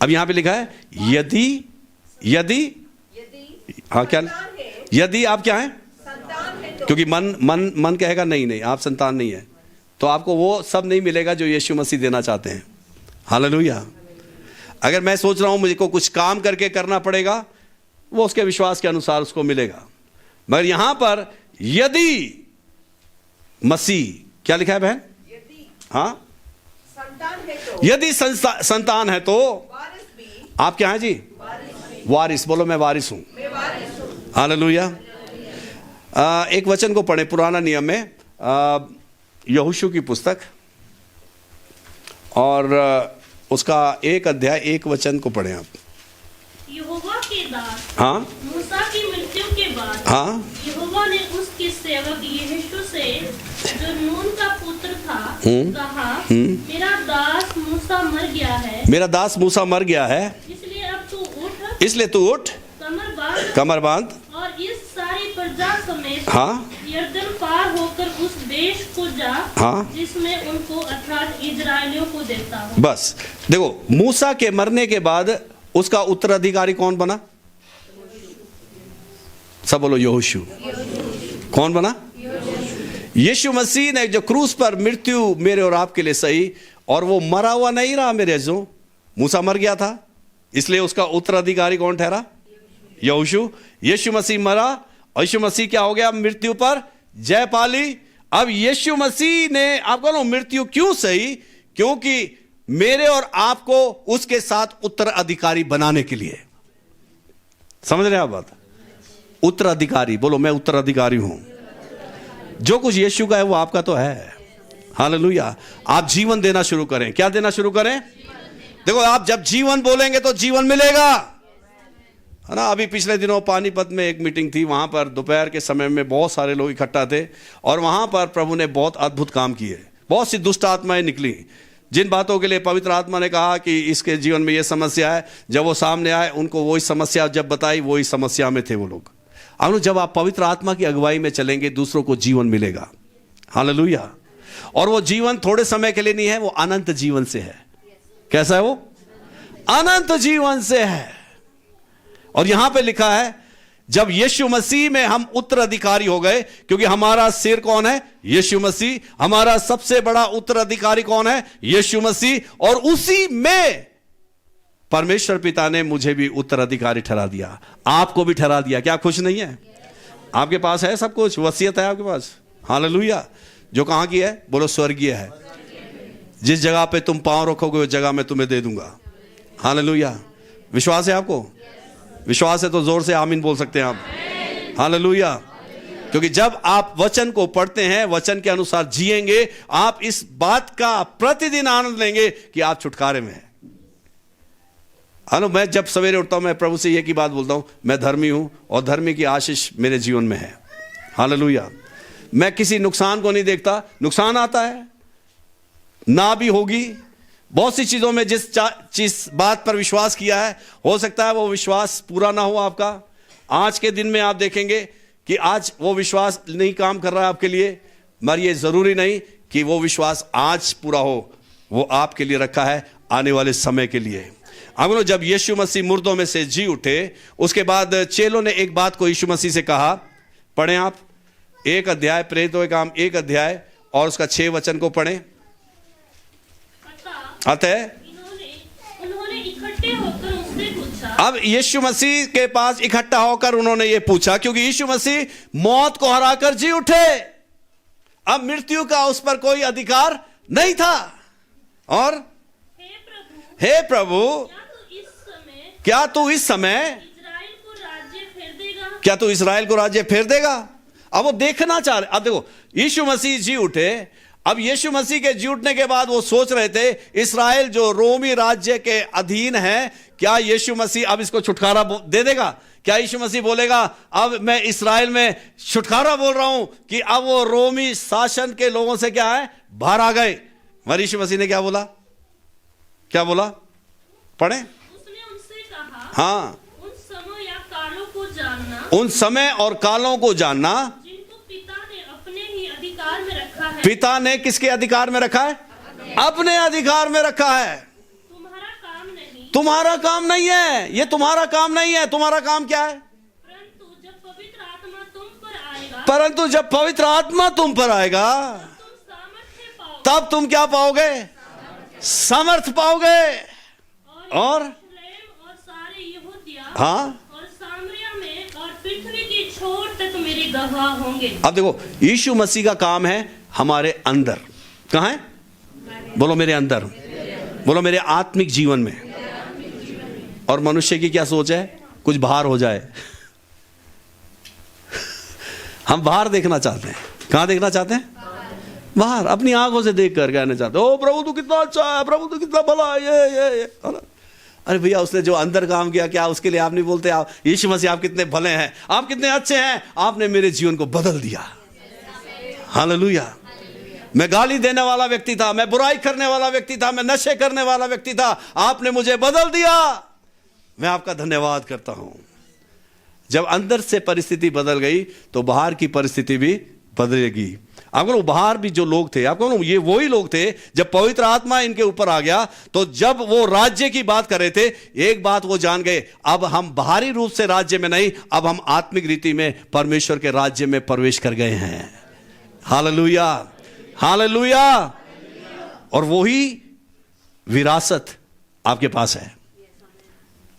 अब यहां पे लिखा है यदि हाँ, क्या यदि आप क्या हैं? संतान है तो क्योंकि मन कहेगा नहीं आप संतान नहीं है, तो आपको वो सब नहीं मिलेगा जो यीशु मसीह देना चाहते हैं। हालेलुया। अगर मैं सोच रहा हूं मुझे को कुछ काम करके करना पड़ेगा, वो उसके विश्वास के अनुसार उसको मिलेगा। मगर यहां पर यदि मसीह, क्या लिखा है बहन? हाँ, संतान है तो यदि संतान है तो वारिस भी। आप क्या हैं जी? वारिस। बोलो मैं वारिस हूं। मैं वारिस हूं। हालेलुया। एक वचन को पढ़े पुराना नियम में, यहोशू की पुस्तक और उसका 1 अध्याय 1 वचन को पढ़े आप। यहोवा के दास हाँ मूसा की मृत्यु के बाद हाँ यहोवा ने उसके सेवक यहोशू से, जो नून का पुत्र था, कहा, मेरा दास मूसा मर गया है। मेरा दास मूसा मर गया है, इसलिए तू उठ, कमर बांध और इस सारी प्रजा समेत हाँ यरदन पार होकर उस देश को जा, हाँ जिसमें उनको अर्थात इजराइलियों को देता हूँ। बस देखो, मूसा के मरने के बाद उसका उत्तराधिकारी कौन बना? सब बोलो यहोशू। कौन बना? यीशु मसीह ने जो क्रूस पर मृत्यु मेरे और आपके लिए सही, और वो मरा हुआ नहीं रहा मेरे जो, मूसा मर गया था, इसलिए उसका उत्तराधिकारी कौन ठहरा? यहोशू। यीशु मसीह मरा और यीशु मसीह क्या हो गया? मृत्यु पर जय पाली। अब यीशु मसीह ने आपको मृत्यु क्यों सही? क्योंकि मेरे और आपको उसके साथ उत्तराधिकारी बनाने के लिए। समझ रहे हैं आप बात? उत्तराधिकारी, बोलो मैं उत्तराधिकारी हूं। जो कुछ यीशु का है वो आपका तो है। हालेलुया। आप जीवन देना शुरू करें। क्या देना शुरू करें? देखो, आप जब जीवन बोलेंगे तो जीवन मिलेगा, है ना। अभी पिछले दिनों पानीपत में एक मीटिंग थी, वहां पर दोपहर के समय में बहुत सारे लोग इकट्ठा थे, और वहां पर प्रभु ने बहुत अद्भुत काम किए। बहुत सी दुष्ट आत्माएं निकली। जिन बातों के लिए पवित्र आत्मा ने कहा कि इसके जीवन में यह समस्या है, जब वो सामने आए उनको वही समस्या जब बताई, वही समस्या में थे वो लोग। अब जब आप पवित्र आत्मा की अगुवाई में चलेंगे, दूसरों को जीवन मिलेगा। हालेलुया। और वो जीवन थोड़े समय के लिए नहीं है, वो अनंत जीवन से है। कैसा है वो? अनंत जीवन से है। और यहां पे लिखा है, जब यीशु मसीह में हम उत्तराधिकारी हो गए, क्योंकि हमारा सिर कौन है? यीशु मसीह। हमारा सबसे बड़ा उत्तराधिकारी कौन है? यीशु मसीह। और उसी में परमेश्वर पिता ने मुझे भी उत्तराधिकारी ठहरा दिया, आपको भी ठहरा दिया। क्या खुश नहीं है? आपके पास है सब कुछ, वसीयत है आपके पास। हालेलुया। जो कहां की है? बोलो स्वर्गीय है। जिस जगह पे तुम पांव रखोगे उस जगह मैं तुम्हें दे दूंगा। हालेलुया। विश्वास है आपको? विश्वास है तो जोर से आमीन बोल सकते हैं आप। हालेलुया। क्योंकि जब आप वचन को पढ़ते हैं, वचन के अनुसार जिएंगे, आप इस बात का प्रतिदिन आनंद लेंगे कि आप छुटकारे में हैं। मैं जब सवेरे उठता हूं, मैं प्रभु से एक ही बात बोलता हूं, मैं धर्मी हूं और धर्मी की आशीष मेरे जीवन में है। हालेलुया। मैं किसी नुकसान को नहीं देखता। नुकसान आता है ना, भी होगी बहुत सी चीजों में। जिस बात पर विश्वास किया है, हो सकता है वो विश्वास पूरा ना हो आपका। आज के दिन में आप देखेंगे कि आज वो विश्वास नहीं काम कर रहा है आपके लिए, मगर ये जरूरी नहीं कि वो विश्वास आज पूरा हो, वो आपके लिए रखा है आने वाले समय के लिए। अब जब यीशु मसीह मुर्दों में से जी उठे, उसके बाद चेलों ने एक बात को यीशु मसीह से कहा, पढ़ें आप 1 अध्याय, प्रेरितों के काम 1 अध्याय और उसका 6 वचन को पढ़ें। अतः उन्होंने इकट्ठे होकर उससे पूछा। अब यीशु मसीह के पास इकट्ठा होकर उन्होंने ये पूछा, क्योंकि यीशु मसीह मौत को हराकर जी उठे, अब मृत्यु का उस पर कोई अधिकार नहीं था। और हे प्रभु, क्या तू इस समय इस्राएल को राज्य फेर देगा? क्या तू इस्राएल को राज्य फेर देगा? अब वो देखना चाह रहे। अब देखो, यीशु मसीह जी उठे। अब यीशु मसीह के जी उठने के बाद वो सोच रहे थे, इस्राएल जो रोमी राज्य के अधीन है, क्या यीशु मसीह अब इसको छुटकारा दे देगा? क्या यीशु मसीह बोलेगा, अब मैं इस्राएल में छुटकारा बोल रहा हूं कि अब वो रोमी शासन के लोगों से क्या है, बाहर आ गए? मगर यीशु मसीह ने क्या बोला? क्या बोला? पढ़े। उसने उनसे कहा, हाँ, उन समय या कालों को जानना, उन समय और कालों को जानना जिनको पिता ने अपने ही अधिकार में रखा है। पिता ने किसके अधिकार में रखा है? अपने अधिकार में रखा है। तुम्हारा काम नहीं, तुम्हारा काम नहीं है, ये तुम्हारा काम नहीं है। तुम्हारा काम क्या है? परंतु जब पवित्र आत्मा तुम पर आएगा, परंतु जब पवित्र आत्मा तुम पर आएगा, तुम सामर्थ्य पाओगे, तब तुम क्या पाओगे? समर्थ पाओगे। और यरूशलेम और सारे यहूदिया हाँ, और सामरिया में और पृथ्वी की छोर तक मेरे गवाह होंगे। अब देखो, यीशु मसीह का काम है हमारे अंदर। कहाँ है? बोलो मेरे अंदर, बोलो मेरे आत्मिक जीवन में। और मनुष्य की क्या सोच है? कुछ बाहर हो जाए। हम बाहर देखना चाहते हैं। कहाँ देखना चाहते हैं? बाहर, अपनी आंखों से देख कर कहना चाहते हो, ओ प्रभु तू कितना अच्छा है, प्रभु तू कितना भला है, ये। अरे भैया, उसने जो अंदर काम किया, क्या उसके लिए आप नहीं बोलते, आप यीशु मसीह आप कितने भले हैं, आप कितने अच्छे हैं, आपने मेरे जीवन को बदल दिया। हालेलुया। मैं गाली देने वाला व्यक्ति था, मैं बुराई करने वाला व्यक्ति था, मैं नशे करने वाला व्यक्ति था, आपने मुझे बदल दिया। मैं आपका धन्यवाद करता हूं। जब अंदर से परिस्थिति बदल गई तो बाहर की परिस्थिति भी बदलेगी। आपको बाहर भी जो लोग थे, आपको ये वही लोग थे, जब पवित्र आत्मा इनके ऊपर आ गया तो जब वो राज्य की बात कर रहे थे, एक बात वो जान गए, अब हम बाहरी रूप से राज्य में नहीं, अब हम आत्मिक रीति में परमेश्वर के राज्य में प्रवेश कर गए हैं। Hallelujah, hallelujah. और वही विरासत आपके पास है।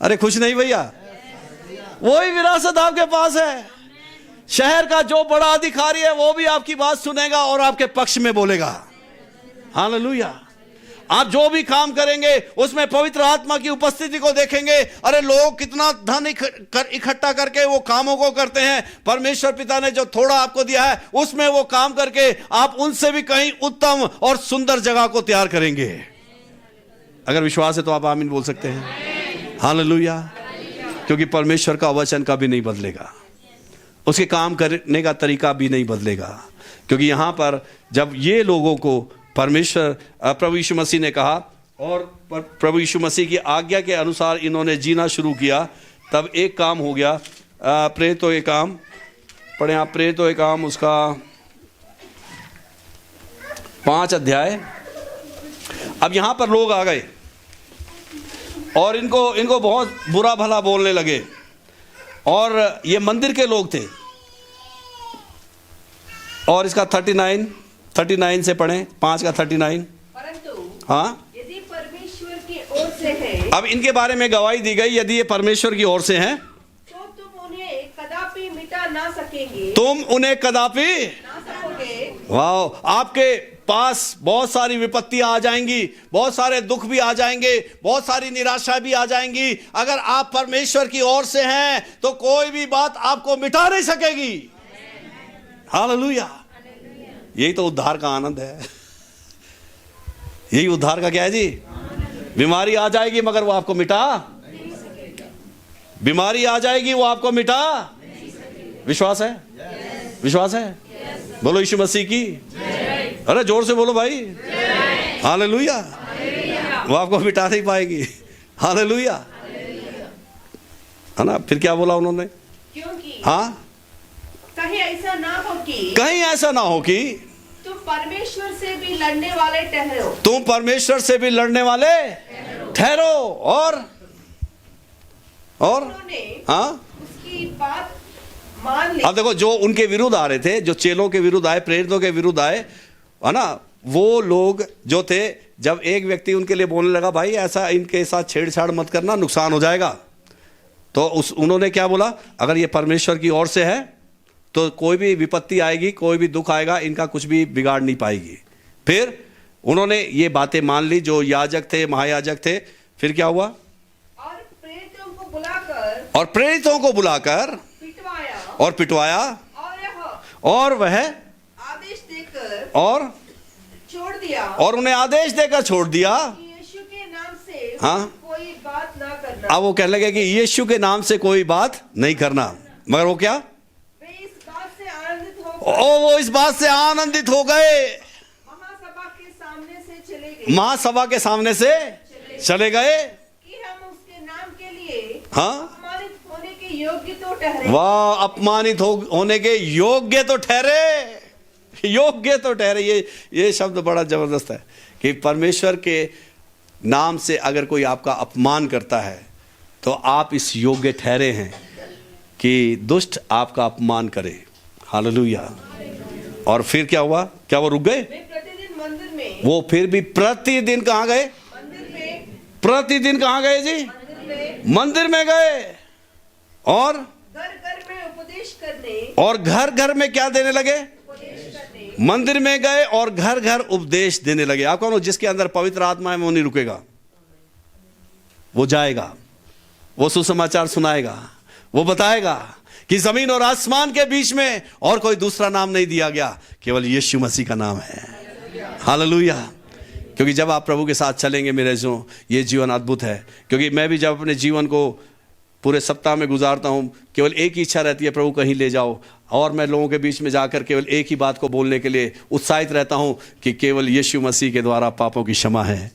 अरे खुश नहीं भैया? वही विरासत आपके पास है। शहर का जो बड़ा अधिकारी है वो भी आपकी बात सुनेगा और आपके पक्ष में बोलेगा। हालेलुया। आप जो भी काम करेंगे उसमें पवित्र आत्मा की उपस्थिति को देखेंगे। अरे लोग कितना धन इकट्ठा करके वो कामों को करते हैं, परमेश्वर पिता ने जो थोड़ा आपको दिया है उसमें वो काम करके आप उनसे भी कहीं उत्तम और सुंदर जगह को तैयार करेंगे। अगर विश्वास है तो आप आमीन बोल सकते हैं। हालेलुया। क्योंकि परमेश्वर का वचन कभी नहीं बदलेगा, उसके काम करने का तरीका भी नहीं बदलेगा। क्योंकि यहां पर जब ये लोगों को परमेश्वर प्रभु यीशु मसीह ने कहा और प्रभु यीशु मसीह की आज्ञा के अनुसार इन्होंने जीना शुरू किया, तब एक काम हो गया। प्रेरितों के काम पढ़े आप, प्रेरितों के काम उसका 5 अध्याय। अब यहां पर लोग आ गए और इनको बहुत बुरा भला बोलने लगे, और ये मंदिर के लोग थे। और इसका 39 से पढ़ें, 5 का 39। परंतु हाँ, यदि परमेश्वर की ओर से है, अब इनके बारे में गवाही दी गई, यदि ये परमेश्वर की ओर से हैं तो तुम उन्हें कदापि मिटा ना सकेंगे, तुम उन्हें कदापि ना सकोगे। वाह, आपके पास बहुत सारी विपत्तियां आ जाएंगी, बहुत सारे दुख भी आ जाएंगे, बहुत सारी निराशा भी आ जाएंगी। अगर आप परमेश्वर की ओर से हैं तो कोई भी बात आपको मिटा नहीं सकेगी। हालेलुया। यही तो उद्धार का आनंद है। यही उद्धार का क्या है जी? बीमारी आ जाएगी मगर वो आपको मिटा, बीमारी आ जाएगी वो आपको मिटा। विश्वास है? विश्वास है? बोलो यीशु मसीह की। अरे जोर से बोलो भाई। हालेलुया। वो आपको मिटा नहीं पाएगी। हालेलुया, है ना? फिर क्या बोला उन्होंने? क्योंकि हाँ, कहीं ऐसा ना हो कि कहीं ऐसा ना हो कि तुम परमेश्वर से भी लड़ने वाले ठहरो। तुम परमेश्वर से भी लड़ने वाले ठहरो। और उन्होंने हाँ, उसकी बात मान ली। अब देखो, जो उनके विरुद्ध आ रहे थे, जो चेलों के विरुद्ध आए, प्रेरितों के विरुद्ध आए, है ना, वो लोग जो थे, जब एक व्यक्ति उनके लिए बोलने लगा, भाई ऐसा इनके साथ छेड़छाड़ मत करना, नुकसान हो जाएगा, तो उन्होंने क्या बोला, अगर ये परमेश्वर की ओर से है तो कोई भी विपत्ति आएगी, कोई भी दुख आएगा, इनका कुछ भी बिगाड़ नहीं पाएगी। फिर उन्होंने ये बातें मान ली, जो याजक थे, महायाजक थे। फिर क्या हुआ? और प्रेरितों को बुलाकर पिटवाया और वह आदेश देकर और उन्हें आदेश देकर छोड़ दिया कि यीशु के नाम से हाँ, कोई बात ना करना। अब वो कहने लगे कि यीशु के नाम से कोई बात नहीं करना। मगर वो क्या, वे इस बात से आनंदित हो वो इस बात से आनंदित हो गए, महासभा के सामने से चले गए कि हम उसके नाम के लिए हाँ, अपमानित होने के योग्य तो ठहरे। वाह, अपमानित होने के योग्य तो ठहरे। ये शब्द बड़ा जबरदस्त है कि परमेश्वर के नाम से अगर कोई आपका अपमान करता है तो आप इस योग्य ठहरे हैं कि दुष्ट आपका अपमान करे। हालेलुया। और फिर क्या हुआ? क्या वो रुक गए? वे प्रतिदिन मंदिर में वो फिर भी प्रतिदिन कहाँ गए? प्रतिदिन कहाँ गए जी? मंदिर में गए। और घर में उपदेश करने और घर में क्या देने लगे? मंदिर में गए और घर उपदेश देने लगे। आप कौन हो? जिसके अंदर पवित्र आत्मा है वो नहीं रुकेगा, वो जाएगा, वो सुसमाचार सुनाएगा, वो बताएगा कि जमीन और आसमान के बीच में और कोई दूसरा नाम नहीं दिया गया, केवल यीशु मसीह का नाम है। हालेलुया। क्योंकि जब आप प्रभु के साथ चलेंगे मेरे जो, ये जीवन अद्भुत है। क्योंकि मैं भी जब अपने जीवन को पूरे सप्ताह में गुजारता हूँ, केवल एक ही इच्छा रहती है, प्रभु कहीं ले जाओ। और मैं लोगों के बीच में जाकर केवल एक ही बात को बोलने के लिए उत्साहित रहता हूँ कि केवल यीशु मसीह के द्वारा पापों की क्षमा है।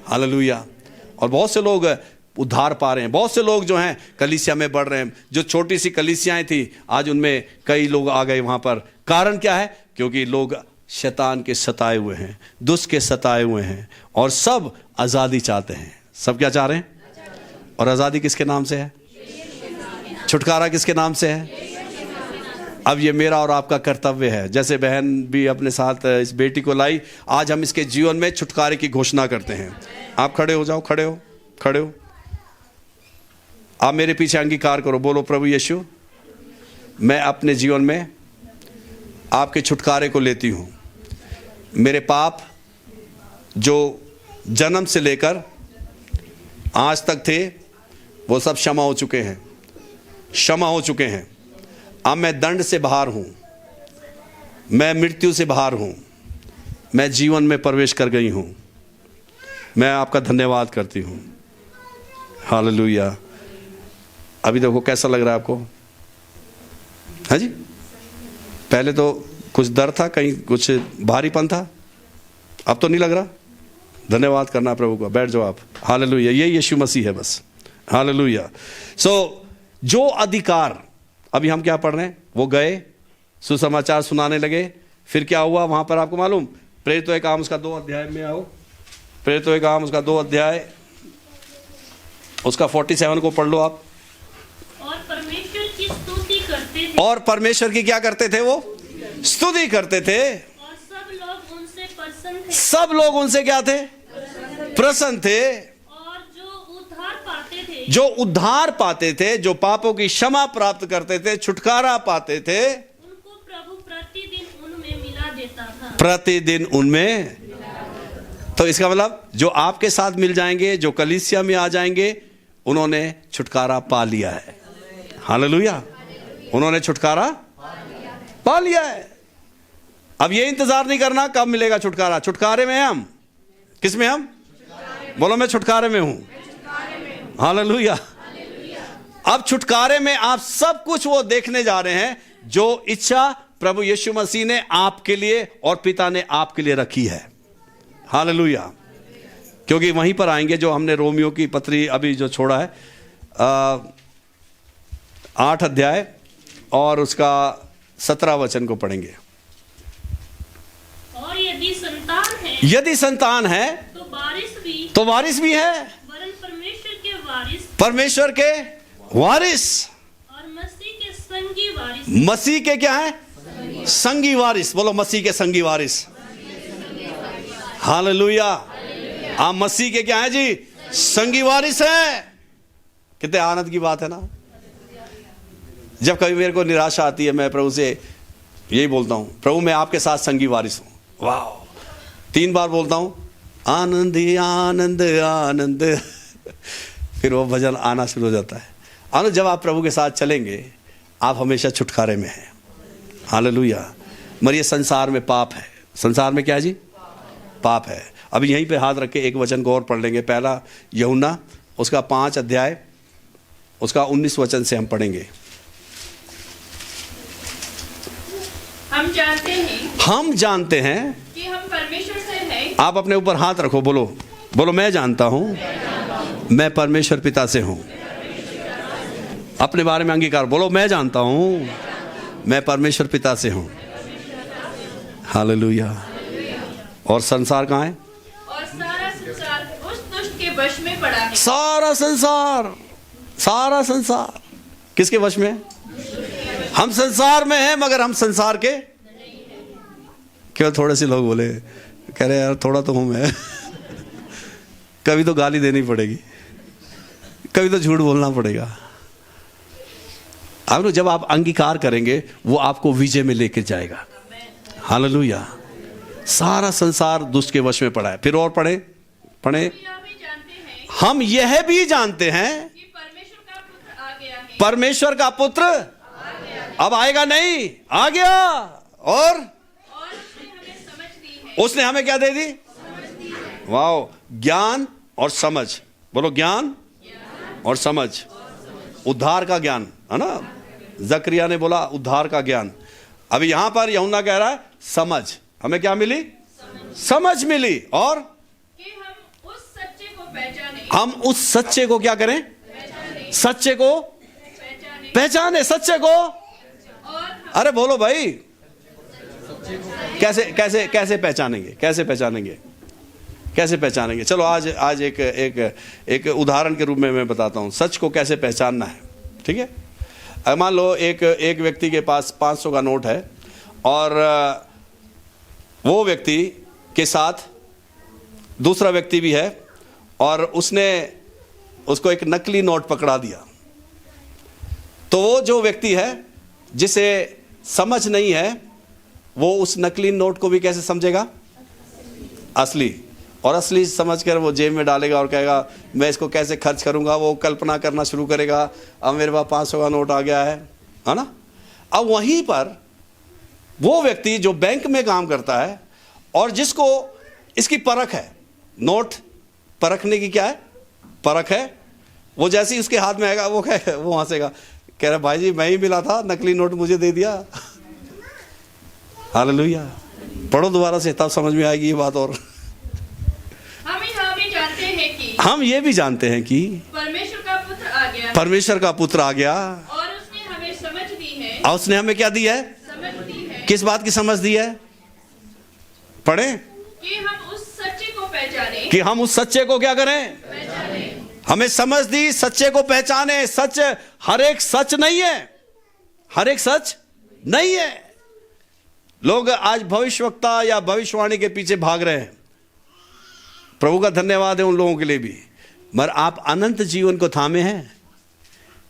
हालेलुया। और बहुत से लोग उद्धार पा रहे हैं, बहुत से लोग जो हैं कलीसिया में बढ़ रहे हैं। जो छोटी सी कलीसियाएं थी, आज उनमें कई लोग आ गए वहाँ पर। कारण क्या है? क्योंकि लोग शैतान के सताए हुए हैं, दुष्ट के सताए हुए हैं, और सब आज़ादी चाहते हैं। सब क्या चाह रहे हैं? और आज़ादी किसके नाम से है? छुटकारा किसके नाम से है? अब ये मेरा और आपका कर्तव्य है। जैसे बहन भी अपने साथ इस बेटी को लाई, आज हम इसके जीवन में छुटकारे की घोषणा करते हैं। आप खड़े हो जाओ, खड़े हो। आप मेरे पीछे अंगीकार करो, बोलो, प्रभु यीशु, मैं अपने जीवन में आपके छुटकारे को लेती हूँ। मेरे पाप जो जन्म से लेकर आज तक थे, वो सब क्षमा हो चुके हैं। अब मैं दंड से बाहर हूँ, मैं मृत्यु से बाहर हूँ, मैं जीवन में प्रवेश कर गई हूँ। मैं आपका धन्यवाद करती हूँ। हालेलुया। अभी देखो कैसा लग रहा है आपको? हाँ जी, पहले तो कुछ डर था, कहीं कुछ भारीपन था, अब तो नहीं लग रहा। धन्यवाद करना प्रभु का। बैठ जाओ आप। हालेलुया। ये यीशु मसीह है बस। हालेलुया। सो जो अधिकार अभी हम क्या पढ़ रहे हैं, वो गए सुसमाचार सुनाने लगे। फिर क्या हुआ वहां पर आपको मालूम? प्रेरितों के काम उसका 2 अध्याय में आओ। प्रेरितों के काम उसका 2 अध्याय उसका 47 को पढ़ लो आप। और परमेश्वर की स्तुति करते थे। और परमेश्वर की क्या करते थे? वो स्तुति करते थे। और सब लोग उनसे प्रसन्न थे। सब लोग उनसे क्या थे? प्रसन्न थे। और जो उद्धार पाते थे, जो पापों की क्षमा प्राप्त करते थे, छुटकारा पाते थे, उनको प्रभु प्रतिदिन उनमें मिला देता था। प्रतिदिन उनमें। तो इसका मतलब जो आपके साथ मिल जाएंगे, जो कलीसिया में आ जाएंगे, उन्होंने छुटकारा पा लिया है। हालेलुया। उन्होंने छुटकारा पा लिया है। अब ये इंतजार नहीं करना कब मिलेगा छुटकारा। छुटकारे में हम, किस में हम? बोलो, मैं छुटकारे में हूं। हालेलुया। अब छुटकारे में आप सब कुछ वो देखने जा रहे हैं जो इच्छा प्रभु यीशु मसीह ने आपके लिए और पिता ने आपके लिए रखी है। हालेलुया। क्योंकि वहीं पर आएंगे जो हमने रोमियो की पत्री अभी जो छोड़ा है, 8 अध्याय और उसका 17 वचन को पढ़ेंगे। और यदि संतान है तो वारिस भी है, वरन परमेश्वर के वारिस परमेश्वर के वारिस, और मसीह के संगी वारिस। मसीह के क्या है? संगी वारिस। बोलो मसीह के संगी वारिस। हालेलुया। आप मसीह के क्या है जी? संगी वारिस है। कितने आनंद की बात है ना। जब कभी मेरे को निराशा आती है, मैं प्रभु से यही बोलता हूं, प्रभु मैं आपके साथ संगी वारिस हूं। वाह, 3 बार बोलता हूं, आनंद ही आनंद आनंद। फिर वो भजन आना शुरू हो जाता है। आनंद, जब आप प्रभु के साथ चलेंगे आप हमेशा छुटकारे में हैं। हालेलुया। मगर ये संसार में पाप है। संसार में क्या है जी? पाप है। अभी यहीं पे हाथ रख के एक वचन को और पढ़ लेंगे। पहला यूहन्ना उसका 5 अध्याय उसका 19 वचन से हम पढ़ेंगे। हम जानते हैं कि हम परमेश्वर से हैं। आप अपने ऊपर हाथ रखो, बोलो मैं जानता हूं मैं परमेश्वर पिता से हूं। अपने बारे में अंगीकार बोलो, मैं जानता हूं मैं परमेश्वर पिता से हूं। हालेलुया। और संसार कहाँ है? और सारा संसार उस दुष्ट के वश में पड़ा है। सारा संसार किसके वश में है? हम संसार में हैं मगर हम संसार के केवल थोड़े से लोग बोले, कह रहे यार थोड़ा तो हूं मैं। कभी तो गाली देनी पड़ेगी, कभी तो झूठ बोलना पड़ेगा। अब जब आप अंगीकार करेंगे वो आपको विजय में लेके जाएगा। हालेलुया। सारा संसार दुष्ट के वश में पड़ा है। फिर और पढ़े हम यह भी जानते हैं कि परमेश्वर का पुत्र आ गया है। परमेश्वर का पुत्र अब आएगा नहीं, आ गया। और उसने हमें समझ दी है। उसने हमें क्या दे दी? वाह, ज्ञान और समझ। बोलो ज्ञान और समझ। उद्धार का ज्ञान है ना। जकरिया ने बोला उद्धार का ज्ञान। अभी यहां पर यूहन्ना कह रहा है समझ। हमें क्या मिली? समझ मिली। और कि हम उस सच्चे को पहचाने। हम उस सच्चे को क्या करें? सच्चे को पहचाने। सच्चे को। अरे बोलो भाई, कैसे पहचानेंगे? चलो आज एक उदाहरण के रूप में मैं बताता हूं सच को कैसे पहचानना है। ठीक है। मान लो एक व्यक्ति के पास 500 का नोट है और वो व्यक्ति के साथ दूसरा व्यक्ति भी है और उसने उसको एक नकली नोट पकड़ा दिया। तो वो जो व्यक्ति है जिसे समझ नहीं है वो उस नकली नोट को भी कैसे समझेगा? असली। और असली समझकर वो जेब में डालेगा और कहेगा मैं इसको कैसे खर्च करूंगा। वो कल्पना करना शुरू करेगा, अब मेरे पास 500 का नोट आ गया है ना। अब वहीं पर वो व्यक्ति जो बैंक में काम करता है और जिसको इसकी परख है, नोट परखने की क्या है? परख है। वो जैसे ही उसके हाथ में आएगा वो हंसेगा, कह रहा भाई जी मैं ही मिला था, नकली नोट मुझे दे दिया। हालेलुया। पढ़ो दोबारा से तब समझ में आएगी ये बात। और हम ये भी जानते हैं कि परमेश्वर का पुत्र आ गया और उसने हमें समझ दी है। और उसने हमें क्या दी है? समझ दी है। किस बात की समझ दी है? पढ़े कि हम उस सच्चे को पहचाने। कि हम उस सच्चे को क्या करें? पहचाने। हमें समझ दी सच्चे को पहचाने। सच हर एक सच नहीं है, हर एक सच नहीं है। लोग आज भविष्यवक्ता या भविष्यवाणी के पीछे भाग रहे हैं। प्रभु का धन्यवाद है उन लोगों के लिए भी। मगर आप अनंत जीवन को थामे हैं?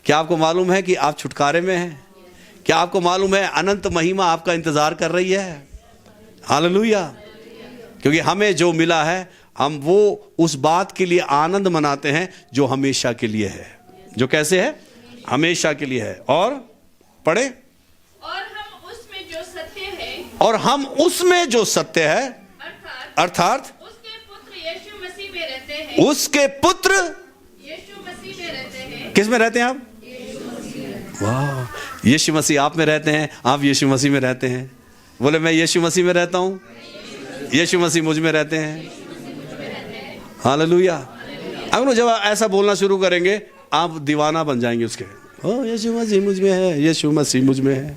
क्या आपको मालूम है कि आप छुटकारे में हैं? क्या आपको मालूम है अनंत महिमा आपका इंतजार कर रही है? हालेलुया। क्योंकि हमें जो मिला है हम वो उस बात के लिए आनंद मनाते हैं जो हमेशा के लिए है। जो कैसे है? हमेशा के लिए है। और पढ़े और हम उसमें जो सत्य है, और हम उसमें जो सत्य है अर्थात उसके पुत्र यीशु मसीह में रहते हैं। उसके पुत्र यीशु मसीह में रहते हैं। किस में रहते हैं आप? वाह, यीशु मसीह आप में रहते हैं, आप यीशु मसीह में रहते हैं। बोले मैं यीशु मसीह में रहता हूं, यीशु मसीह मुझ में रहते हैं। हालेलुया। अगर जब ऐसा बोलना शुरू करेंगे आप दीवाना बन जाएंगे उसके। ओ यीशु मसीह मुझ में है, यीशु मसीह मुझ में है।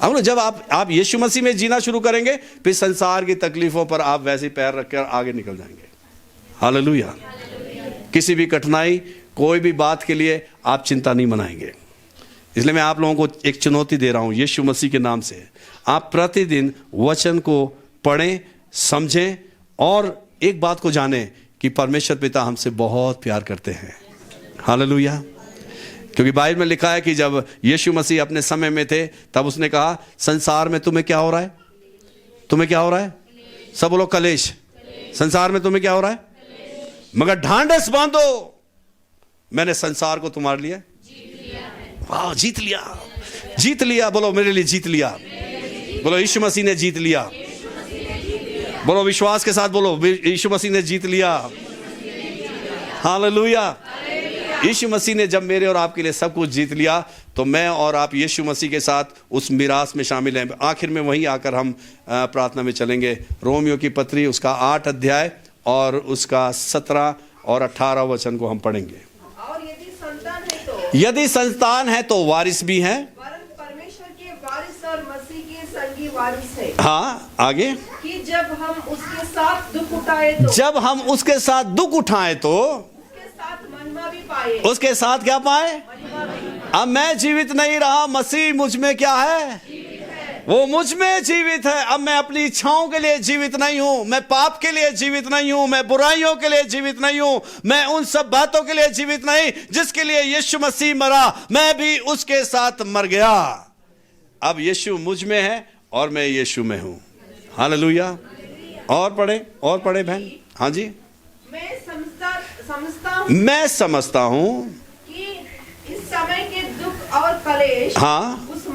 अब जब आप यीशु मसीह में जीना शुरू करेंगे, फिर संसार की तकलीफों पर आप वैसे ही पैर रखकर आगे निकल जाएंगे। हालेलुया। किसी भी कठिनाई, कोई भी बात के लिए आप चिंता नहीं मनाएंगे। इसलिए मैं आप लोगों को एक चुनौती दे रहा हूं यीशु मसीह के नाम से, आप प्रतिदिन वचन को पढ़ें, समझें और एक बात को जानें कि परमेश्वर पिता हमसे बहुत प्यार करते हैं। हालेलुया। क्योंकि बाइबल में लिखा है कि जब यीशु मसीह अपने समय में थे तब उसने कहा, संसार में तुम्हें क्या हो रहा है? तुम्हें क्या हो रहा है? सब बोलो कलेश। संसार में तुम्हें क्या हो रहा है? मगर ढांढस बांधो, मैंने संसार को तुम्हारे लिए वाह जीत लिया। जीत लिया, बोलो मेरे लिए जीत लिया। बोलो यीशु मसीह ने जीत लिया। बोलो विश्वास के साथ बोलो, यीशु मसीह ने जीत लिया। हालेलुया। यीशु मसीह ने जब मेरे और आपके लिए सब कुछ जीत लिया, तो मैं और आप यीशु मसीह के साथ उस मिरास में शामिल हैं। आखिर में वहीं आकर हम प्रार्थना में चलेंगे। रोमियो की पत्री उसका 8 अध्याय और उसका 17 और 18 वचन को हम पढ़ेंगे। और यदि संतान है तो वारिस भी है, परमेश्वर के वारिस और मसीह के संगी वारिस है। हाँ, आगे कि जब हम उसके साथ दुख उठाए तो जब हम उसके साथ दुख उठाएं तो उसके साथ महिमा भी पाए। उसके साथ क्या पाए? अब मैं जीवित नहीं रहा, मसीह मुझ में क्या है? वो मुझ में जीवित है। अब मैं अपनी इच्छाओं के लिए जीवित नहीं हूं, मैं पाप के लिए जीवित नहीं हूं, मैं बुराइयों के लिए जीवित नहीं हूं, मैं उन सब बातों के लिए जीवित नहीं जिसके लिए यीशु मसीह मरा, मैं भी उसके साथ मर गया। अब यीशु मुझ में है और मैं यीशु में हूं। हालेलुया। और पढ़े बहन। हाँ जी। मैं समझता हूं कि इस समय के दुख और कलेश हाँ उस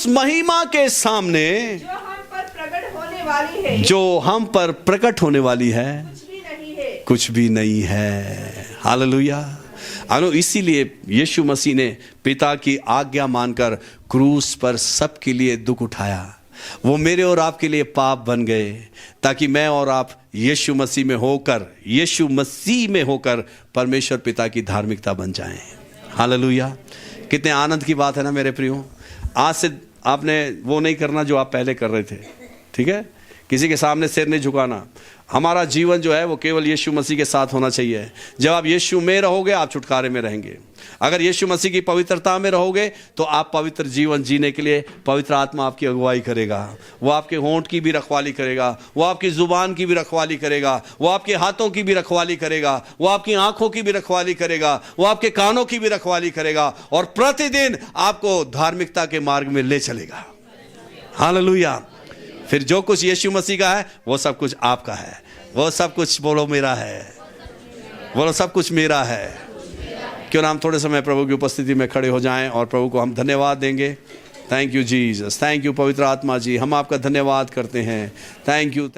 महिमा के सामने जो हम पर प्रकट होने वाली है कुछ भी नहीं है। हालेलुया। इसीलिए यीशु मसीह ने पिता की आज्ञा मानकर क्रूस पर सबके लिए दुख उठाया। वो मेरे और आपके लिए पाप बन गए ताकि मैं और आप यीशु मसीह में होकर परमेश्वर पिता की धार्मिकता बन जाएं। हालेलुया। कितने आनंद की बात है ना मेरे प्रियो। आज से आपने वो नहीं करना जो आप पहले कर रहे थे, ठीक है? किसी के सामने सिर नहीं झुकाना। हमारा जीवन जो है वो केवल यीशु मसीह के साथ होना चाहिए। जब आप यीशु में रहोगे आप छुटकारे में रहेंगे। अगर यीशु मसीह की पवित्रता में रहोगे तो आप पवित्र जीवन जीने के लिए पवित्र आत्मा आपकी अगुवाई करेगा। वो आपके होंठ की भी रखवाली करेगा, वो आपकी जुबान की भी रखवाली करेगा, वो आपके हाथों की भी रखवाली करेगा, वो आपकी आंखों की भी रखवाली करेगा, वो आपके कानों की भी रखवाली करेगा और प्रतिदिन आपको धार्मिकता के मार्ग में ले चलेगा। हालेलुया। फिर जो कुछ यीशु मसीह का है वो सब कुछ आपका है। वो सब कुछ बोलो मेरा है। बोलो सब कुछ मेरा है। क्यों ना हम थोड़े समय प्रभु की उपस्थिति में खड़े हो जाएं और प्रभु को हम धन्यवाद देंगे। Thank you Jesus, thank you पवित्र आत्मा जी, हम आपका धन्यवाद करते हैं। Thank you.